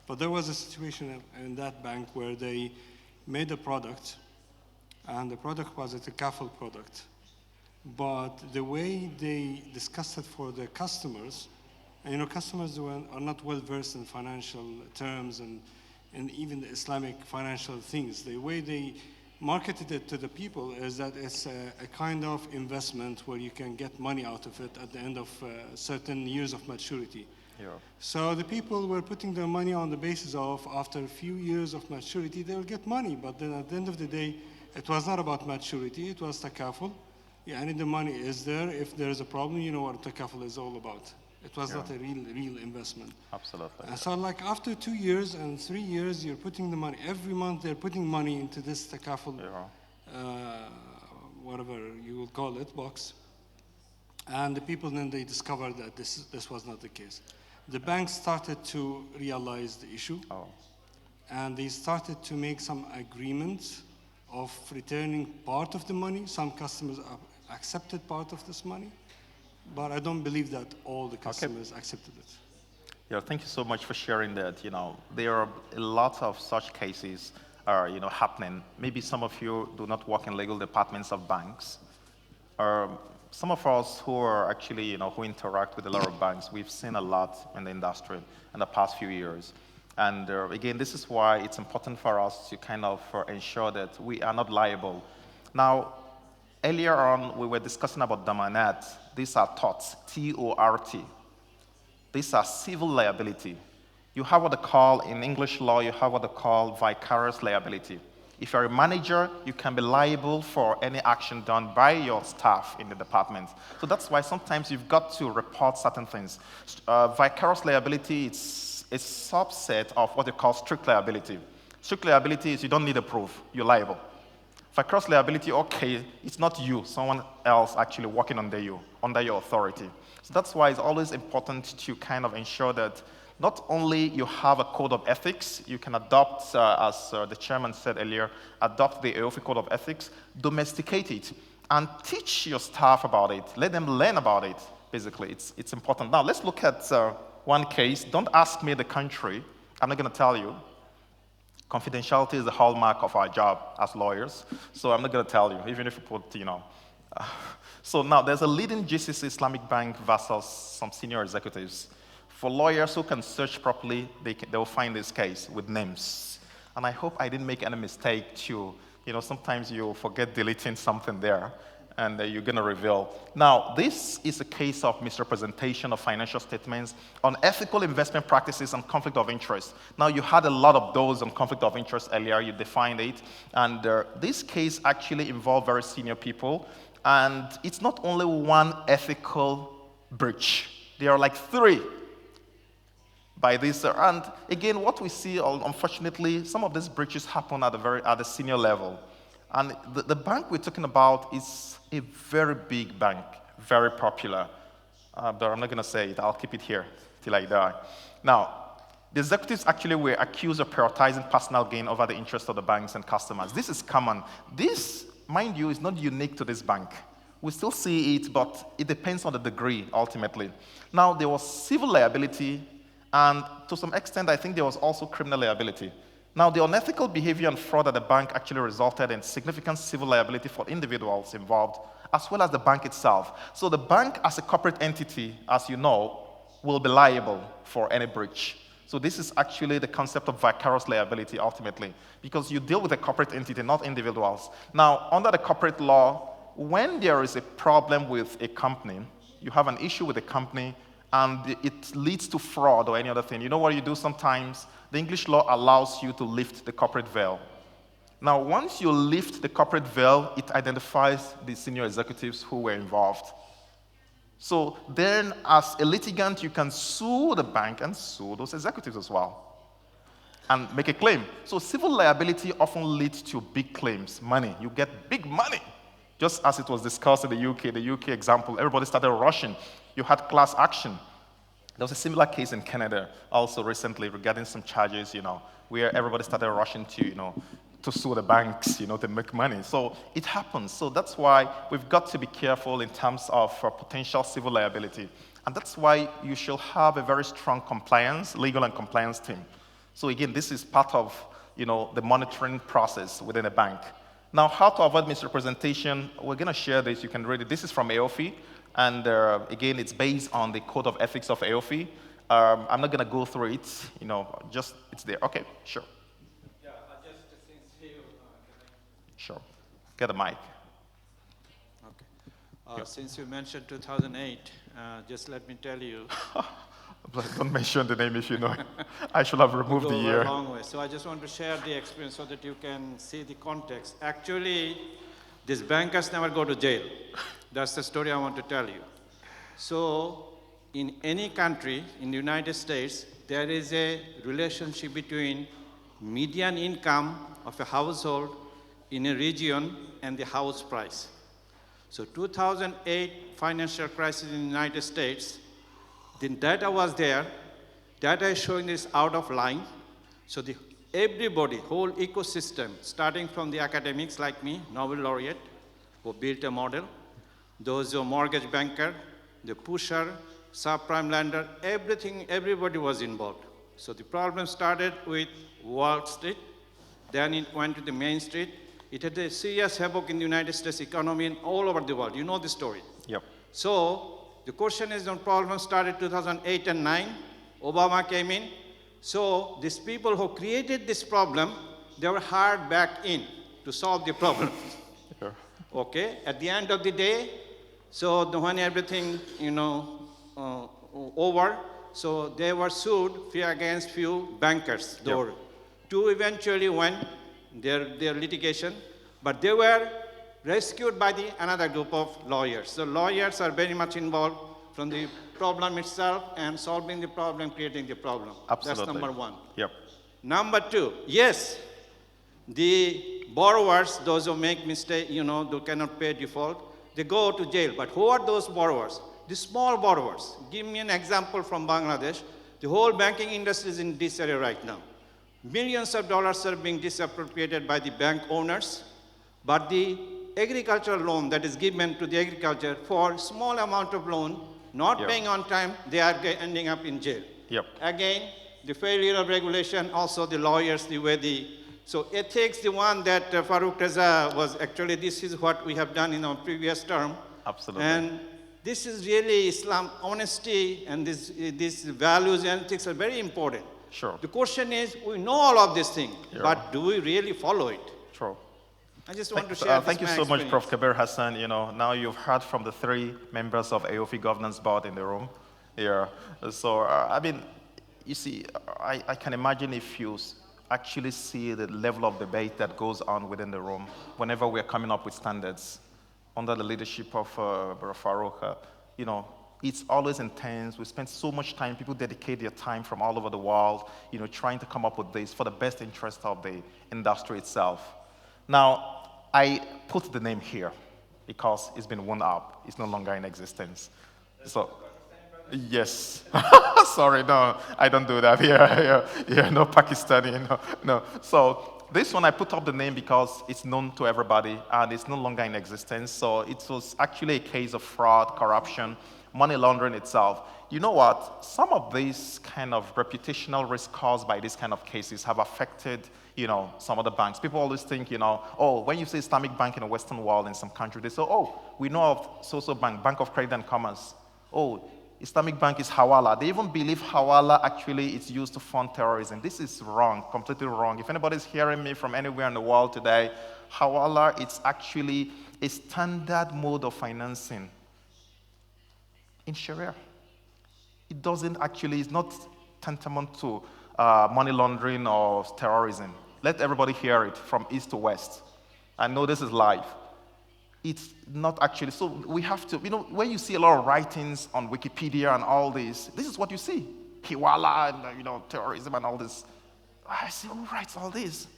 But there was a situation in that bank where they made a product, and the product was a takaful product. But the way they discussed it for the customers, and customers are not well versed in financial terms and even the Islamic financial things. The way they marketed it to the people is that it's a kind of investment where you can get money out of it at the end of certain years of maturity. Yeah. So the people were putting their money on the basis of after a few years of maturity, they will get money. But then at the end of the day, it was not about maturity, it was takaful. Yeah, and the money is there. If there is a problem, you know what takaful is all about. It was not a real investment. Absolutely. And so like after 2 years and 3 years, you're putting the money. Every month they're putting money into this takaful, whatever you will call it, box. And the people then they discovered that this was not the case. The bank started to realize the issue. And they started to make some agreements of returning part of the money. Some customers accepted part of this money, but I don't believe that all the customers accepted it. Yeah, thank you so much for sharing that. There are a lot of such cases are happening. Maybe some of you do not work in legal departments of banks. Some of us who are actually who interact with a lot of banks, we've seen a lot in the industry in the past few years. And again, this is why it's important for us to kind of ensure that we are not liable. Now, earlier on, we were discussing about damanat. These are torts, T-O-R-T. These are civil liability. You have what they call, in English law, you have what they call vicarious liability. If you're a manager, you can be liable for any action done by your staff in the department. So that's why sometimes you've got to report certain things. Vicarious liability, it's a subset of what they call strict liability. Strict liability is you don't need a proof, you're liable. Vicarious liability, okay, it's not you, someone else actually working under you, under your authority. So that's why it's always important to kind of ensure that not only you have a code of ethics, you can adopt, as the chairman said earlier, adopt the AAOIFI code of ethics, domesticate it, and teach your staff about it. Let them learn about it, basically. It's important. Now, let's look at one case. Don't ask me the country. I'm not going to tell you. Confidentiality is the hallmark of our job as lawyers, so I'm not going to tell you, even if you put, So now, there's a leading GCC Islamic bank versus some senior executives. For lawyers who can search properly, they will find this case with names. And I hope I didn't make any mistake to, sometimes you forget deleting something there, and you're going to reveal. Now, this is a case of misrepresentation of financial statements on ethical investment practices and conflict of interest. Now, you had a lot of those on conflict of interest earlier. You defined it. And this case actually involved very senior people. And it's not only one ethical breach. There are like 3 by this. And again, what we see, unfortunately, some of these breaches happen at the senior level. And the bank we're talking about is a very big bank, very popular. But I'm not going to say it. I'll keep it here till I die. Now, the executives actually were accused of prioritizing personal gain over the interest of the banks and customers. This is common. This, mind you, is not unique to this bank. We still see it, but it depends on the degree, ultimately. Now, there was civil liability, and to some extent, I think there was also criminal liability. Now, the unethical behavior and fraud at the bank actually resulted in significant civil liability for individuals involved, as well as the bank itself. So the bank, as a corporate entity, as you know, will be liable for any breach. So this is actually the concept of vicarious liability, ultimately, because you deal with a corporate entity, not individuals. Now, under the corporate law, when there is a problem with a company, you have an issue with a company, and it leads to fraud or any other thing, you know what you do sometimes? The English law allows you to lift the corporate veil. Now, once you lift the corporate veil, it identifies the senior executives who were involved. So then, as a litigant, you can sue the bank and sue those executives as well and make a claim. So civil liability often leads to big claims, money. You get big money. Just as it was discussed in the UK example, everybody started rushing. You had class action. There was a similar case in Canada also recently regarding some charges, where everybody started rushing to, to sue the banks, to make money. So it happens. So that's why we've got to be careful in terms of potential civil liability. And that's why you should have a very strong legal and compliance team. So again, this is part of, the monitoring process within a bank. Now, how to avoid misrepresentation, we're going to share this. You can read it. This is from AAOIFI. And again, it's based on the Code of Ethics of AAOIFI. I'm not going to go through it, just it's there. Okay, sure. Yeah, just since you... Sure. Get a mic. Okay. Since you mentioned 2008, just let me tell you... Don't mention the name if you know. I should have removed the year. A long way. So I just want to share the experience so that you can see the context. Actually, these bankers never go to jail. That's the story I want to tell you. So in any country, in the United States, there is a relationship between median income of a household in a region and the house price. So 2008 financial crisis in the United States, the data was there. Data is showing this out of line. So everybody, whole ecosystem, starting from the academics like me, Nobel laureate, who built a model, those who are mortgage banker, the pusher, subprime lender, everybody was involved. So the problem started with Wall Street, then it went to the Main Street. It had a serious havoc in the United States economy and all over the world. You know the story. Yep. So the question is, the problem started 2008 and 9. Obama came in. So these people who created this problem, they were hired back in to solve the problem. Sure. Okay, at the end of the day, so when everything, over, so they were sued against few bankers. There were two eventually won their litigation, but they were rescued by another group of lawyers. So lawyers are very much involved from the problem itself and solving the problem, creating the problem. Absolutely. That's number one. Yep. Number two, yes, the borrowers, those who make mistake, who cannot pay default, they go to jail. But who are those borrowers? The small borrowers. Give me an example from Bangladesh. The whole banking industry is in disarray right now. Millions of dollars are being disappropriated by the bank owners, but the agricultural loan that is given to the agriculture for small amount of loan, not paying on time, they are ending up in jail. Yep. Again, the failure of regulation, also the lawyers, the way so ethics, the one that Farrukh Raza was actually, this is what we have done in our previous term. Absolutely. And this is really Islam, honesty, and these values and ethics are very important. Sure. The question is, we know all of these things, but do we really follow it? True. I just want to share Thank you so much, Prof. Kabir Hassan. Now you've heard from the 3 members of AAOIFI Governance Board in the room here. So, you see, I can imagine if you actually see the level of debate that goes on within the room whenever we're coming up with standards under the leadership of Brother Farrukh. It's always intense. We spend so much time, people dedicate their time from all over the world, trying to come up with this for the best interest of the industry itself. Now, I put the name here because it's been wound up. It's no longer in existence. So, yes. Sorry, no, I don't do that. Yeah, no Pakistani, no. So this one, I put up the name because it's known to everybody and it's no longer in existence. So it was actually a case of fraud, corruption, money laundering itself. You know what? Some of these kind of reputational risks caused by these kind of cases have affected, some of the banks. People always think, when you say Islamic bank in the Western world in some country, they say, we know of so-so bank, Bank of Credit and Commerce. Islamic bank is Hawala. They even believe Hawala actually is used to fund terrorism. This is wrong, completely wrong. If anybody's hearing me from anywhere in the world today, Hawala, it's actually a standard mode of financing in Sharia. It doesn't actually, it's not tantamount to money laundering or terrorism. Let everybody hear it from east to west. I know this is live. It's not actually, so we have to, when you see a lot of writings on Wikipedia and all this is what you see. Hiwala and, terrorism and all this. I say, who writes all this?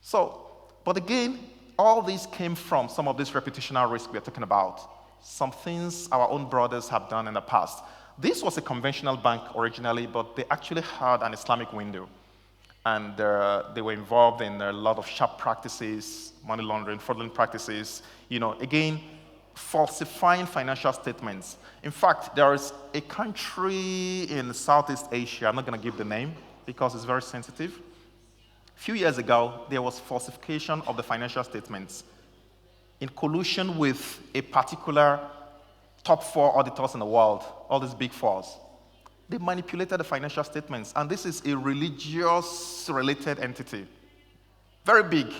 So, but again, all this came from some of this reputational risk we are talking about. Some things our own brothers have done in the past. This was a conventional bank originally, but they actually had an Islamic window. And they were involved in a lot of sharp practices, money laundering, fraudulent practices, again, falsifying financial statements. In fact, there is a country in Southeast Asia, I'm not going to give the name because it's very sensitive. A few years ago, there was falsification of the financial statements in collusion with a particular top 4 auditors in the world, all these big fours. They manipulated the financial statements, and this is a religious-related entity. Very big.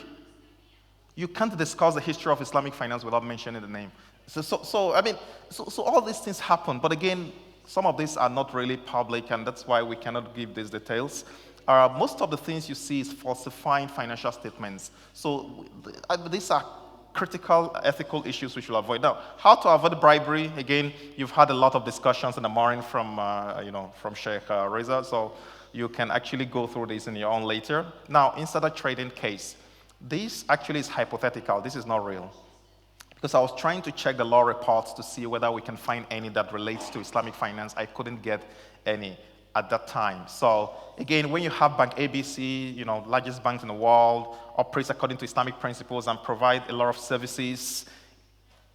You can't discuss the history of Islamic finance without mentioning the name. So all these things happen, but again, some of these are not really public, and that's why we cannot give these details. Most of the things you see is falsifying financial statements. So these are critical ethical issues we should avoid. Now, how to avoid bribery? Again, you've had a lot of discussions in the morning from Sheikh Raza, so you can actually go through this in your own later. Now, insider trading case. This actually is hypothetical. This is not real. Because I was trying to check the law reports to see whether we can find any that relates to Islamic finance. I couldn't get any at that time. So again, when you have Bank ABC, largest banks in the world, operates according to Islamic principles and provide a lot of services,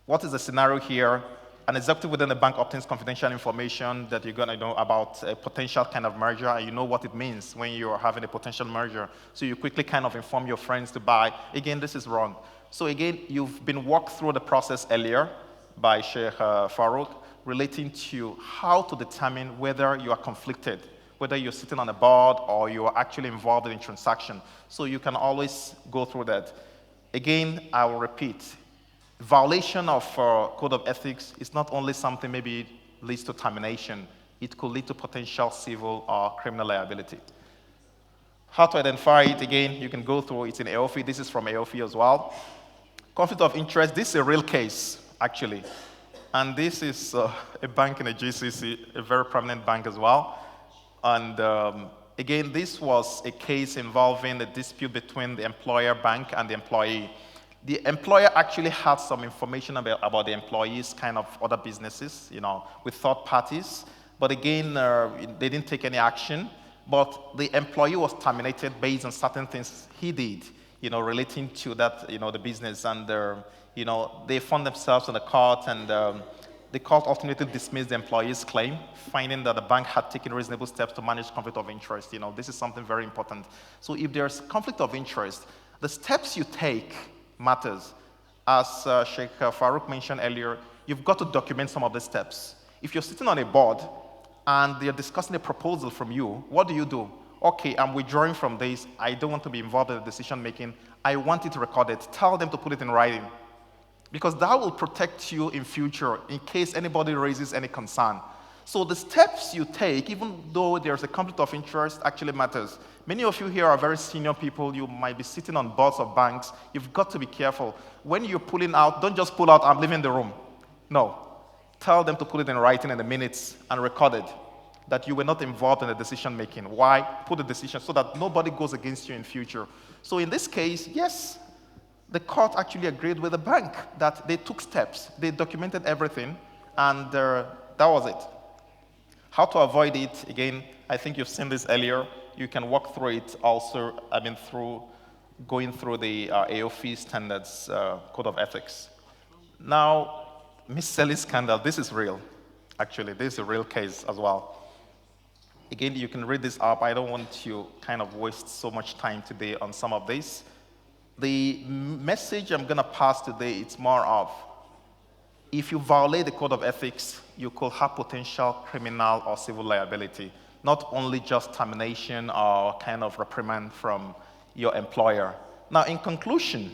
what is the scenario here? An executive within the bank obtains confidential information that you're going to know about a potential kind of merger, and you know what it means when you are having a potential merger. So you quickly kind of inform your friends to buy. Again, this is wrong. So again, you've been walked through the process earlier by Sheikh Farrukh, relating to how to determine whether you are conflicted, whether you're sitting on a board or you are actually involved in a transaction. So you can always go through that. Again, I will repeat, violation of code of ethics is not only something maybe leads to termination, it could lead to potential civil or criminal liability. How to identify it, again, you can go through, it's in AAOIFI, this is from AAOIFI as well. Conflict of interest, this is a real case, actually. And this is a bank in the GCC, a very prominent bank as well. And again, this was a case involving a dispute between the employer bank and the employee. The employer actually had some information about the employees' kind of other businesses, with third parties. But again, they didn't take any action. But the employee was terminated based on certain things he did, relating to that, the business. And, they found themselves in the court, and the court ultimately dismissed the employee's claim, finding that the bank had taken reasonable steps to manage conflict of interest. This is something very important. So if there's conflict of interest, the steps you take matters. As Sheikh Farrukh mentioned earlier, you've got to document some of the steps. If you're sitting on a board and they're discussing a proposal from you, what do? Okay, I'm withdrawing from this. I don't want to be involved in the decision making. I want it recorded. Tell them to put it in writing, because that will protect you in future in case anybody raises any concern. So the steps you take, even though there's a conflict of interest, actually matters. Many of you here are very senior people. You might be sitting on boards of banks. You've got to be careful. When you're pulling out, don't just pull out, I'm leaving the room. No. Tell them to put it in writing in the minutes and record it, that you were not involved in the decision making. Why? Put the decision so that nobody goes against you in future. So in this case, yes, the court actually agreed with the bank that they took steps. They documented everything, and that was it. How to avoid it? Again, I think you've seen this earlier. You can walk through it also, through going through the AAOIFI standards code of ethics. Now, Miss Sally's scandal, this is real. Actually, this is a real case as well. Again, you can read this up. I don't want to kind of waste so much time today on some of this. The message I'm going to pass today, it's more of, if you violate the code of ethics, you could have potential criminal or civil liability, not only just termination or kind of reprimand from your employer. Now, in conclusion,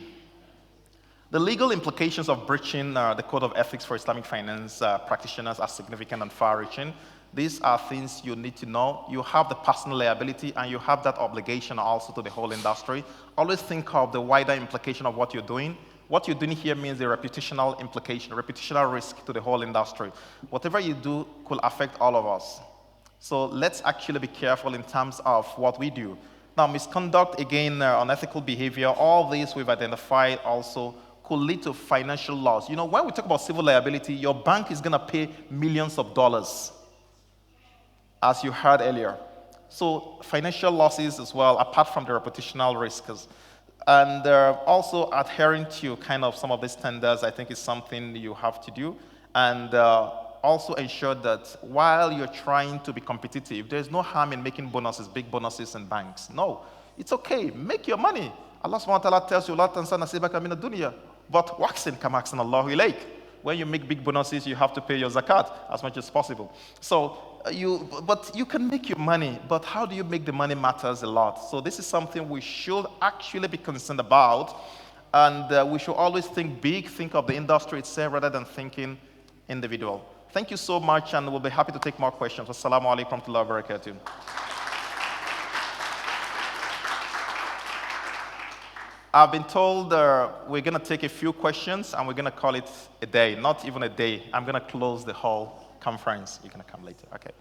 the legal implications of breaching the code of ethics for Islamic finance practitioners are significant and far-reaching. These are things you need to know. You have the personal liability and you have that obligation also to the whole industry. Always think of the wider implication of what you're doing. What you're doing here means the reputational implication, reputational risk to the whole industry. Whatever you do could affect all of us. So let's actually be careful in terms of what we do. Now, misconduct, again, unethical behavior, all these we've identified also could lead to financial loss. You know, when we talk about civil liability, your bank is going to pay millions of dollars, as you heard earlier. So financial losses as well, apart from the reputational risks. And also adhering to kind of some of these standards, I think is something you have to do. And also ensure that while you're trying to be competitive, there's no harm in making bonuses, big bonuses in banks. No, it's okay, make your money. Allah subhanahu wa ta'ala tells you, "La tansa nasibaka min ad-dunya." But waqsin kama ahsana Allahu ilayk. When you make big bonuses, you have to pay your zakat as much as possible. So but you can make your money, but how do you make the money matters a lot. So this is something we should actually be concerned about, and we should always think big, think of the industry itself rather than thinking individual. Thank you so much, and we'll be happy to take more questions. Assalamu alaikum wa rahmatullahi wa barakatuh. I've been told we're going to take a few questions, and we're going to call it a day, not even a day. I'm going to close the whole conference. You're going to come later. Okay.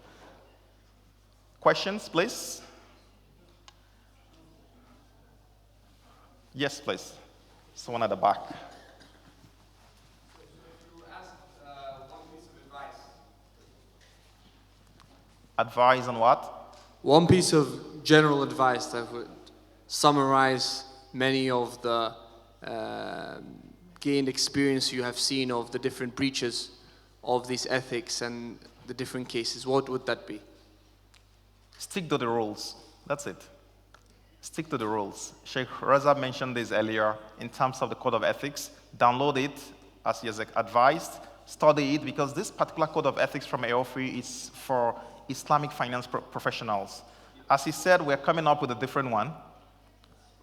Questions, please? Yes, please. Someone at the back. Advice on what? One piece of general advice that would summarize many of the gained experience you have seen of the different breaches of these ethics and the different cases. What would that be? Stick to the rules. That's it. Stick to the rules. Sheikh Raza mentioned this earlier in terms of the code of ethics. Download it as he has advised. Study it, because this particular code of ethics from AAOIFI is for Islamic Finance Professionals. As he said, we're coming up with a different one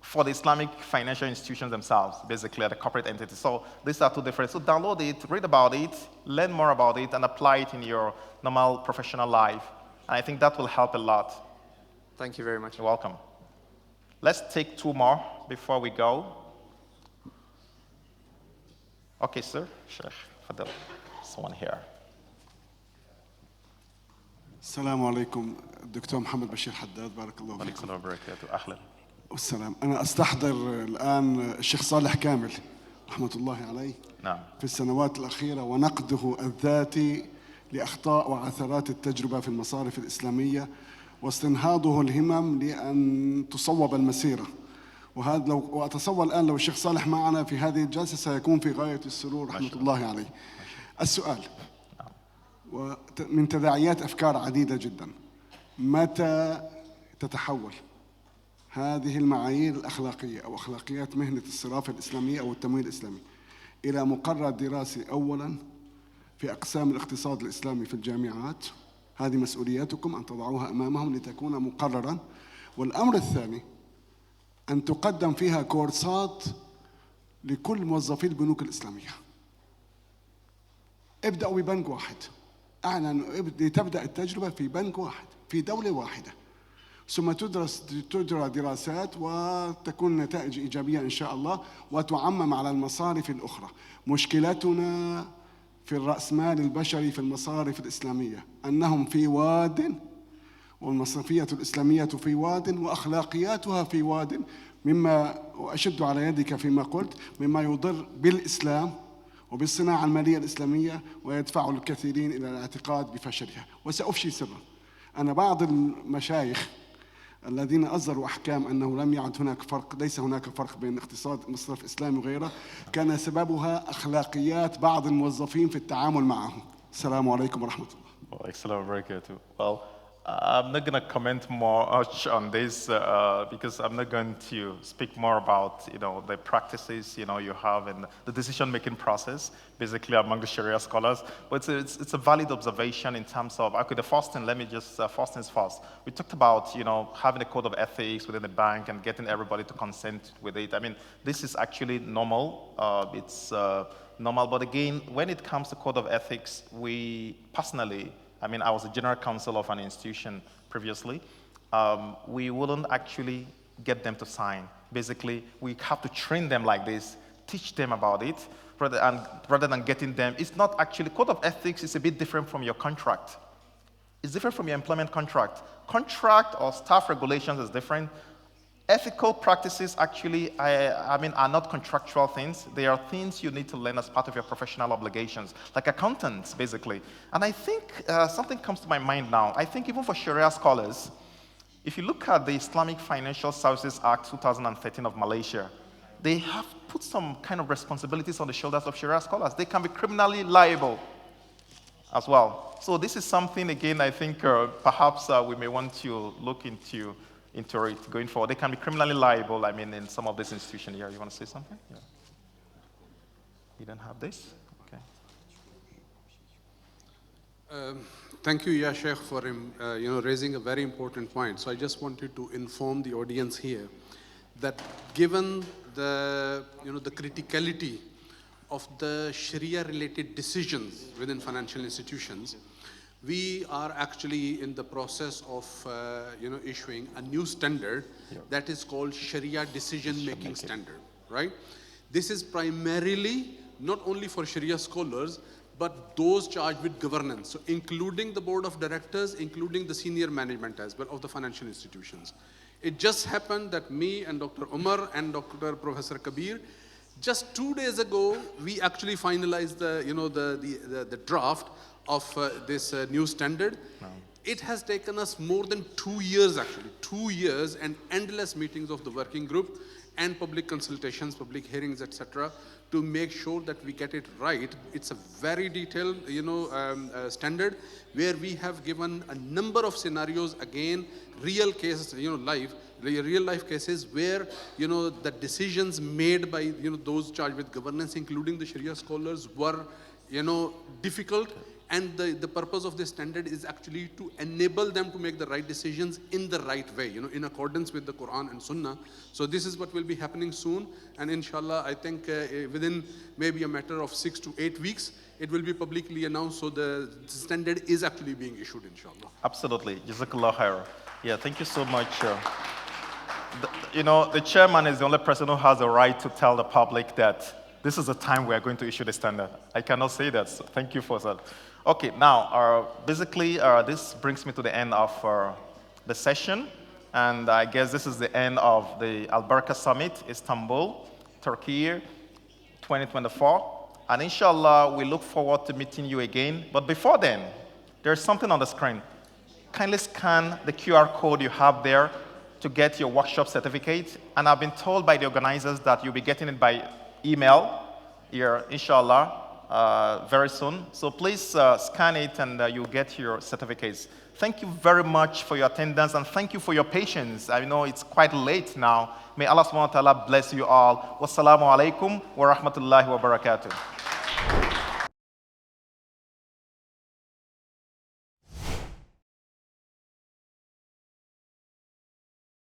for the Islamic Financial Institutions themselves, basically, the corporate entities. So these are two different. So download it, read about it, learn more about it, and apply it in your normal professional life. And I think that will help a lot. Thank you very much. You're welcome. Let's take two more before we go. Okay, sir. Sheikh Fadil. Someone here. السلام عليكم الدكتور محمد بشير حداد بارك الله فيكم. وعليكم السلام وبركاته. أهلا. والسلام. أنا أستحضر الآن الشيخ صالح كامل رحمة الله عليه. نعم. في السنوات الأخيرة ونقده الذاتي لأخطاء وعثرات التجربة في المصارف الإسلامية واستنهاضه الهمم لأن تصوب المسيرة. وهذا لو أتصور الآن لو الشيخ صالح معنا في هذه الجلسة سيكون في غاية السرور رحمة الله عليه. السؤال ومن تداعيات أفكار عديدة جدا، متى تتحول هذه المعايير الأخلاقية أو أخلاقيات مهنة الصرافة الإسلامية أو التمويل الإسلامي إلى مقرر دراسي أولا في أقسام الاقتصاد الإسلامي في الجامعات؟ هذه مسؤولياتكم أن تضعوها أمامهم لتكون مقررا. والأمر الثاني أن تقدم فيها كورسات لكل موظفي البنوك الإسلامية. ابدأوا ببنك واحد، أعلنوا تبدأ التجربة في بنك واحد في دولة واحدة، ثم تجرى دراسات وتكون نتائج إيجابية إن شاء الله وتعمم على المصارف الأخرى. مشكلتنا في الرأسمال البشري في المصارف الإسلامية أنهم في واد، والمصرفية الإسلامية في واد، وأخلاقياتها في واد، مما وأشد على يدك فيما قلت، مما يضر بالإسلام وبالصناعة المالية الإسلامية ويدفع الكثيرين إلى الاعتقاد بفشلها. وسأفشي سرا، أنا بعض المشايخ الذين أصدروا أحكام أنه لم يعد هناك فرق، ليس هناك فرق بين اقتصاد مصرف إسلامي وغيره، كان سببها أخلاقيات بعض الموظفين في التعامل معهم. السلام عليكم ورحمة الله. Excellent, very good. Well, I'm not going to comment much on this because I'm not going to speak more about, the practices, you have in the decision-making process, basically among the Sharia scholars. But it's a valid observation in terms of, okay, the first thing, let me just, first things first. We talked about, having a code of ethics within the bank and getting everybody to consent with it. I mean, this is actually normal. It's normal. But again, when it comes to code of ethics, we personally, I mean, I was a general counsel of an institution previously, we wouldn't actually get them to sign. Basically, we have to train them like this, teach them about it, rather than getting them. It's not actually, code of ethics is a bit different from your contract. It's different from your employment contract. Contract or staff regulations is different. Ethical practices actually, are not contractual things. They are things you need to learn as part of your professional obligations, like accountants, basically. And I think something comes to my mind now. I think even for Sharia scholars, if you look at the Islamic Financial Services Act 2013 of Malaysia, they have put some kind of responsibilities on the shoulders of Sharia scholars. They can be criminally liable as well. So this is something, again, I think perhaps we may want to look into it going forward. They can be criminally liable, in some of these institutions here. You want to say something? Yeah. You don't have this? Okay. Thank you, Ya Sheikh, for raising a very important point. So I just wanted to inform the audience here that given the criticality of the Sharia-related decisions within financial institutions, we are actually in the process of issuing a new standard that is called Sharia Decision-Making Standard, right? This is primarily not only for Sharia scholars, but those charged with governance, so including the board of directors, including the senior management as well of the financial institutions. It just happened that me and Dr. Umar and Dr. Professor Kabir, just 2 days ago, we actually finalized the draft of this new standard. Wow. It has taken us more than 2 years, actually, 2 years and endless meetings of the working group and public consultations, public hearings, etc., to make sure that we get it right. It's a very detailed, standard where we have given a number of scenarios, again, real cases, real life cases where, the decisions made by, those charged with governance, including the Sharia scholars, were, difficult. And the purpose of this standard is actually to enable them to make the right decisions in the right way, in accordance with the Quran and Sunnah. So this is what will be happening soon. And inshallah, I think within maybe a matter of 6 to 8 weeks, it will be publicly announced. So the standard is actually being issued, inshallah. Absolutely. Jazakallah khair. Yeah, thank you so much. The chairman is the only person who has the right to tell the public that this is the time we are going to issue the standard. I cannot say that, so thank you for that. Okay, now, basically, this brings me to the end of the session, and I guess this is the end of the AlBaraka Summit, Istanbul, Turkey, 2024. And inshallah, we look forward to meeting you again. But before then, there's something on the screen. Kindly scan the QR code you have there to get your workshop certificate. And I've been told by the organizers that you'll be getting it by email here, inshallah, very soon. So please scan it and you'll get your certificates. Thank you very much for your attendance and thank you for your patience. I know it's quite late now. May Allah subhanahu wa ta'ala bless you all. Wassalamu alaikum wa rahmatullahi wa barakatuh.